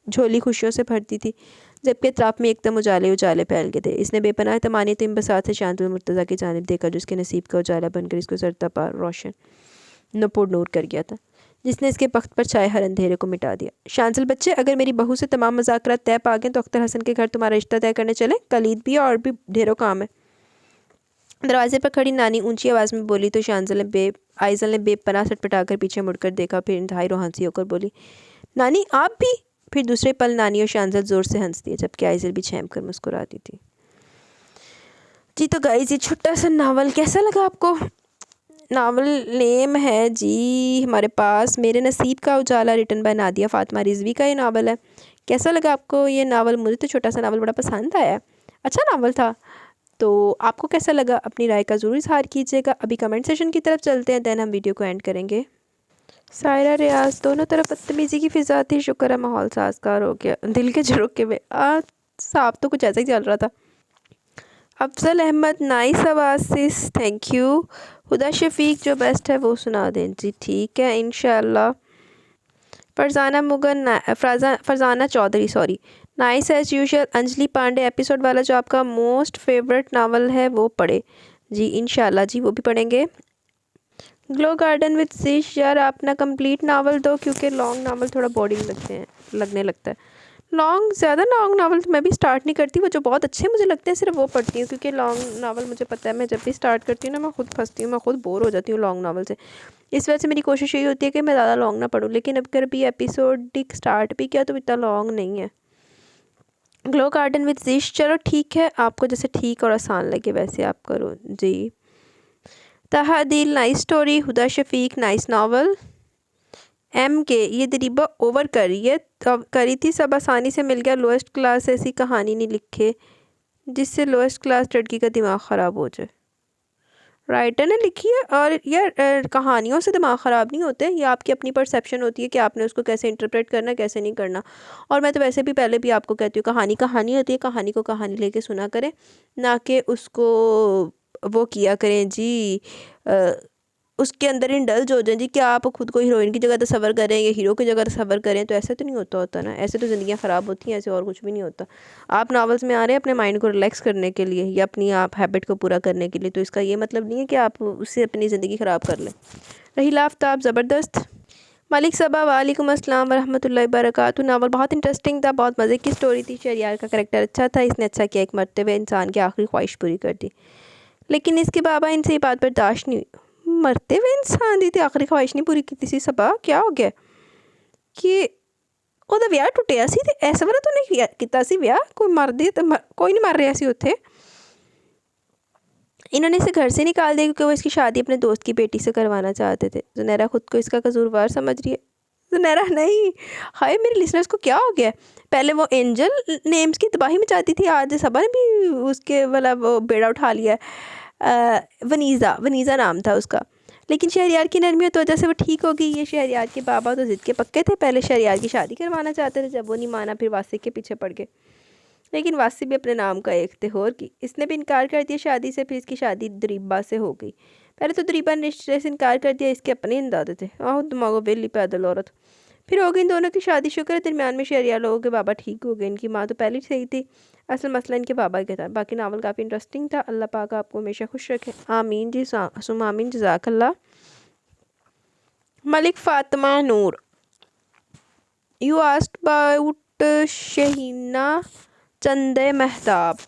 झोली खुशियों से भरती थी, जबकि अतराफ में एकदम उजाले उजाले फैल गए थे। इसने बेपनाह तमानियत इम्बसात से शांतुल मुर्तज़ा की जानिब देखा, जो उसके नसीब का उजाला बनकर इसको सरतपा रोशन नपुर नूर कर गया था, जिसने इसके बख्त पर छाए हर अंधेरे को मिटा दिया। शांजल बच्चे, अगर मेरी बहू से तमाम मज़ाकरात तय पा गए तो अख्तर हसन के घर तुम्हारा रिश्ता तय करने चले। कल ईद भी है और भी ढेरों काम है। दरवाजे पर खड़ी नानी ऊंची आवाज़ में बोली तो आइज़ल ने बेपनाह सटपटाकर पीछे मुड़कर देखा, फिर इंतहाई रोहानसी होकर बोली, नानी आप भी? फिर दूसरे पल नानी और शांजल ज़ोर से हंस दिए, जबकि आइज़ल भी छेम कर मुस्कुराती थी। जी तो गाइस, ये छोटा सा नावल कैसा लगा आपको? नावल नेम है जी हमारे पास मेरे नसीब का उजाला, रिटन बाय नादिया फ़ातिमा रिजवी का ये नावल है। कैसा लगा आपको ये नावल? मुझे तो छोटा सा नावल बड़ा पसंद आया, अच्छा नावल था। तो आपको कैसा लगा? अपनी राय का ज़रूर इज़हार कीजिएगा। अभी कमेंट सेशन की तरफ चलते हैं, दैन हम वीडियो को एंड करेंगे। सायरा रियाज, दोनों तरफ बदतमीज़ी की फ़िज़ा थी, शुक्र है माहौल साजगार हो गया। दिल के झरोके में साफ तो कुछ ऐसा ही चल रहा था। अफजल अहमद, नाइस अवासिस, थैंक यू। हुदा शफीक, जो बेस्ट है वो सुना दें जी, ठीक है इंशाल्लाह। Farzana Chaudhary, sorry, nice as usual. Anjali Pandey, episode वाला जो आपका मोस्ट फेवरेट नावल है वो पढ़े जी, इंशाल्लाह जी वो भी पढ़ेंगे। ग्लो गार्डन विद सिश, यार आप ना कंप्लीट नावल दो, क्योंकि लॉन्ग नावल थोड़ा बोरिंग लगने लगता है। ज़्यादा लॉन्ग नावल तो मैं भी स्टार्ट नहीं करती, वो जो बहुत अच्छे मुझे लगते हैं सिर्फ वो पढ़ती हूँ, क्योंकि लॉन्ग नावल मुझे पता है मैं जब भी स्टार्ट करती हूँ ना मैं खुद फंसती हूँ, मैं खुद बोर हो जाती हूँ लॉन्ग नावल से। इस वजह से मेरी कोशिश यही होती है कि मैं ज़्यादा लॉन्ग ना पढूँ, लेकिन अब अगर भी एपिसोडिक स्टार्ट भी किया तो इतना लॉन्ग नहीं है। ग्लो गार्डन विद जिश, चलो ठीक है, आपको जैसे ठीक और आसान लगे वैसे आप करो जी। तहा दिल, नाइस स्टोरी। हुदा शफीक, नाइस नावल। के ये दरीबा ओवर करी थी, सब आसानी से मिल गया। लोएस्ट क्लास ऐसी कहानी नहीं लिखे जिससे लोएस्ट क्लास लड़की का दिमाग ख़राब हो जाए। राइटर ने लिखी है, और यार कहानियों से दिमाग ख़राब नहीं होते, ये आपकी अपनी परसेप्शन होती है कि आपने उसको कैसे इंटरप्रेट करना कैसे नहीं करना। और मैं तो वैसे भी पहले भी आपको कहती हूँ, कहानी कहानी होती है, कहानी को कहानी लेके सुना करें, ना कि उसको वो किया करें जी, उसके अंदर इंडल्ज हो जाए जी, कि आप खुद को हीरोइन की जगह तसव्वुर करें या हीरो की जगह तसव्वुर करें, तो ऐसा तो नहीं होता ना, ऐसे तो ज़िंदगियाँ ख़राब होती हैं, ऐसे और कुछ भी नहीं होता। आप नावल्स में आ रहे हैं अपने माइंड को रिलैक्स करने के लिए या अपनी आप हैबिट को पूरा करने के लिए, तो इसका ये मतलब नहीं है कि आप उससे अपनी ज़िंदगी ख़राब कर लें। रही लाफ्ताब, ज़बरदस्त। मलिक सबा, वालेकुम अस्सलाम वरहमतुल्लाहि वबरकातुहू। नावल बहुत इंटरेस्टिंग था, बहुत मज़े की स्टोरी थी, शहरयार का करैक्टर अच्छा था, इसने अच्छा किया, एक मरते हुए इंसान की आखिरी ख्वाहिश पूरी कर दी। लेकिन इसके बाबा इनसे ये बात बर्दाश्त नहीं हुई। मरते हुए इंसान दी थी आखिरी ख्वाहिश नहीं पूरी की सी। सबा क्या हो गया कि ਉਹਦਾ ਵਿਆਹ ਟੁੱਟਿਆ ਸੀ ਤੇ ਇਸ ਵਾਰ ਤੋਂ ਨਹੀਂ ਕੀਤਾ ਸੀ ਵਿਆਹ? ਕੋਈ ਮਰਦੇ ਤੇ ਕੋਈ ਨਹੀਂ ਮਰ ਰਿਹਾ ਸੀ ਉੱਥੇ। इन्होंने इसे घर से निकाल दिया क्योंकि वो इसकी शादी अपने दोस्त की बेटी से करवाना चाहते थे। ज़ुनैरा खुद को इसका कसूरवार समझ रही है। ज़ुनैरा नहीं, हाय मेरे लिसनर्स को क्या हो गया है? पहले वो एंजल नेम्स की तबाही मचाती थी, आज सबा ने भी उसके वाला वो बेड़ा उठा लिया है। वनीज़ा, वनीज़ा नाम था उसका। लेकिन शहरयार की नरमियों तो वजह से वो ठीक हो गई। ये शहरयार के बाबा तो ज़िद के पक्के थे, पहले शहरयार की शादी करवाना चाहते थे, जब वो नहीं माना फिर वासिक के पीछे पड़ गए। लेकिन वासी भी अपने नाम का एक थे होर की, इसने भी इनकार कर दिया शादी से। फिर इसकी शादी दरीबा से हो गई। पहले तो दरीबा ने रिश्ते से इनकार कर दिया, इसके अपने इंदादे थे। आहो दिमागो वेली पैदल औरत। फिर हो गई इन दोनों की शादी। शुक्र है दरमियान में शहरियार लोगों के बाबा ठीक हो गए। इनकी माँ तो पहले ही सही थी, असल मसला इनके बाबा के था। बाकी नावल काफ़ी इंटरेस्टिंग था। अल्लाह पाक आपको हमेशा खुश रखे, आमीन जी सुम आमीन, जज़ाकल्लाह। Malik Fatima Noor, you asked about Shahina Chande Mehtab.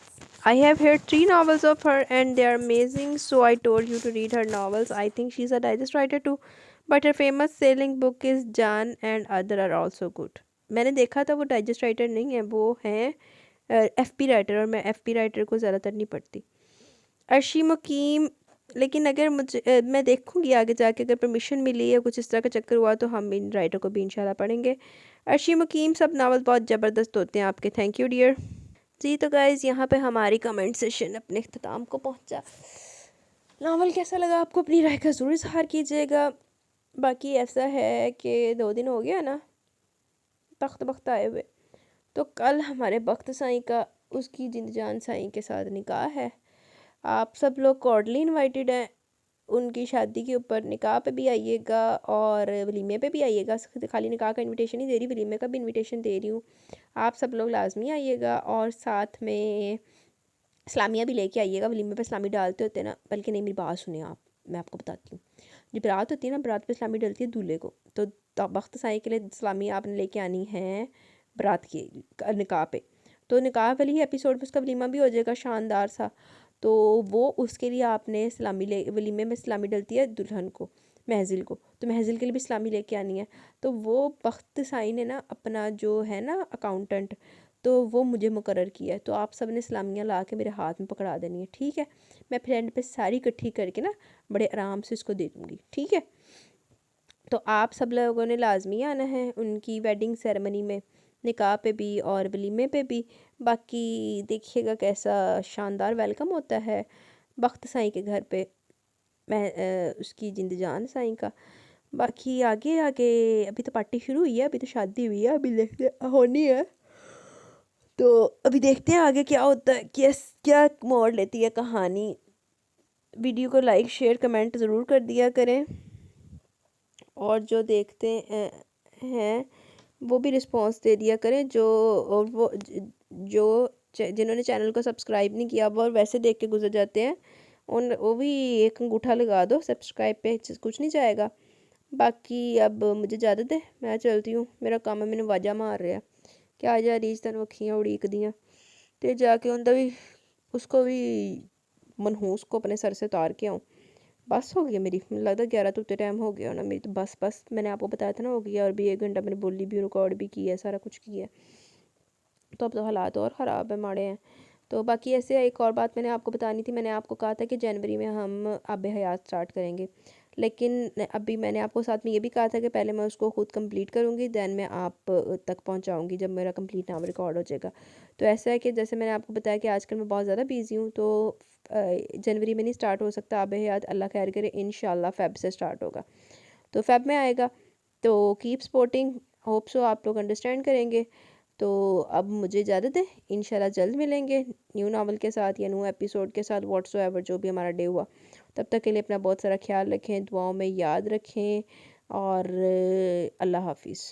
I have heard 3 novels of her and they are amazing, so I told you to read her novels. I think she's a digest writer too, but her famous selling book is Jan and Other are also good. मैंने देखा था वो digest writer नहीं है, वो हैं FP writer, और मैं एफपी राइटर को ज़्यादातर नहीं पढ़ती। अर्शी मुकीम, लेकिन अगर मैं देखूंगी आगे जाके, अगर परमिशन मिली या कुछ इस तरह का चक्कर हुआ तो हम इन राइटर को भी इंशाल्लाह पढ़ेंगे। अर्शी मुकीम, सब नावल बहुत ज़बरदस्त होते हैं आपके। Thank you dear. जी तो गाइज़ यहाँ पे हमारी कमेंट सेशन अपने अख्ताम को पहुँचा। नावल कैसा लगा आपको अपनी राय का ज़रूर इज़हार कीजिएगा। बाकी ऐसा है कि 2 दिन हो गया ना तख्त बख्त आए हुए, तो कल हमारे बख्त साईं का उसकी जिंद जान साईं के साथ निकाह है। आप सब लोग कॉर्डली इनवाइटेड हैं। उनकी शादी के ऊपर निकाह पे भी आइएगा और वलीमे पे भी आइएगा। खाली निकाह का इनविटेशन नहीं दे रही, वलीमे का भी इनविटेशन दे रही हूँ। आप सब लोग लाजमी आइएगा और साथ में इस्लामिया भी लेके आइएगा। वलीमे पे इस्लामी डालते होते हैं ना, बल्कि नहीं मेरी बात सुनिए आप, मैं आपको बताती हूँ। जो बारात होती है ना, बारात पे इस्लामी डलती है दूल्हे को, तो बख्त साई के लिए इस्लामी आपने लेके आनी है बारात की निकाह पे। तो निकाह वाली ही एपिसोड में उसका वलीमा भी हो जाएगा शानदार सा। तो वो उसके लिए आपने इस्लामी ले, वलीमे में इस्लामी डलती है दुल्हन को, महजिल को, तो महजिल के लिए भी इस्लामी लेके आनी है। तो वो बख्त साई ने ना अपना जो है ना अकाउंटेंट, तो वो मुझे मुकर्रर किया है। तो आप सब ने इस्लामियाँ ला के मेरे हाथ में पकड़ा देनी है, ठीक है? मैं फ्रेंड पे सारी इकट्ठी करके ना बड़े आराम से इसको दे दूँगी, ठीक है? तो आप सब लोगों ने लाजमी आना है उनकी वेडिंग सेरेमनी में, निकाह पे भी और वलीमे पे भी। बाकी देखिएगा कैसा शानदार वेलकम होता है बख्त साईं के घर पे, मैं उसकी जिंद जान साईं का। बाकी आगे आगे अभी तो पार्टी शुरू हुई है, अभी तो शादी हुई है, अभी देखते होनी है। तो अभी देखते हैं आगे क्या होता है, क्या मोड़ लेती है कहानी। वीडियो को लाइक शेयर कमेंट ज़रूर कर दिया करें, और जो देखते हैं वो भी रिस्पांस दे दिया करें। जो और वो जो जिन्होंने चैनल को सब्सक्राइब नहीं किया वो वैसे देख के गुजर जाते हैं, उन वो भी एक अंगूठा लगा दो, सब्सक्राइब पे कुछ नहीं जाएगा। बाकी अब मुझे इजाज़त है, मैं चलती हूँ, मेरा काम है, मैंने वाजा मार रहा है कि आ जा रीच तन वखियाँ उड़ीक दियाँ, तो जाके उनका भी उसको भी मनहूस को अपने सर से उतार के आऊँ। बस हो गया मेरी, मुझे लगता है 11 तो उतने टाइम हो गया ना मेरी, तो बस मैंने आपको बताया था ना हो गया, और भी 1 घंटा मैंने बोली भी, रिकॉर्ड भी किया है, सारा कुछ किया है। तो अब तो हालात और ख़राब है, माड़े हैं। तो बाकी ऐसे एक और बात मैंने आपको बतानी थी। मैंने आपको कहा था कि जनवरी में हम आब हयात स्टार्ट करेंगे, लेकिन अभी मैंने आपको साथ में ये भी कहा था कि पहले मैं उसको खुद कंप्लीट करूँगी, दैन मैं आप तक पहुँचाऊँगी जब मेरा कंप्लीट नाम रिकॉर्ड हो जाएगा। तो ऐसा है कि जैसे मैंने आपको बताया कि आजकल मैं बहुत ज़्यादा बिज़ी हूँ, तो जनवरी में नहीं स्टार्ट हो सकता आब हयात, अल्लाह खैर करे, इंशाल्लाह फ़ेब से स्टार्ट होगा, तो फ़ेब में आएगा। तो कीप सपोर्टिंग, होप सो आप लोग अंडरस्टैंड करेंगे। तो अब मुझे इजाज़त है, इंशाल्लाह जल्द मिलेंगे न्यू नावल के साथ या न्यू एपिसोड के साथ, व्हाट्सोएवर जो भी हमारा डे हुआ। तब तक के लिए अपना बहुत सारा ख्याल रखें, दुआओं में याद रखें, और अल्लाह हाफिज़।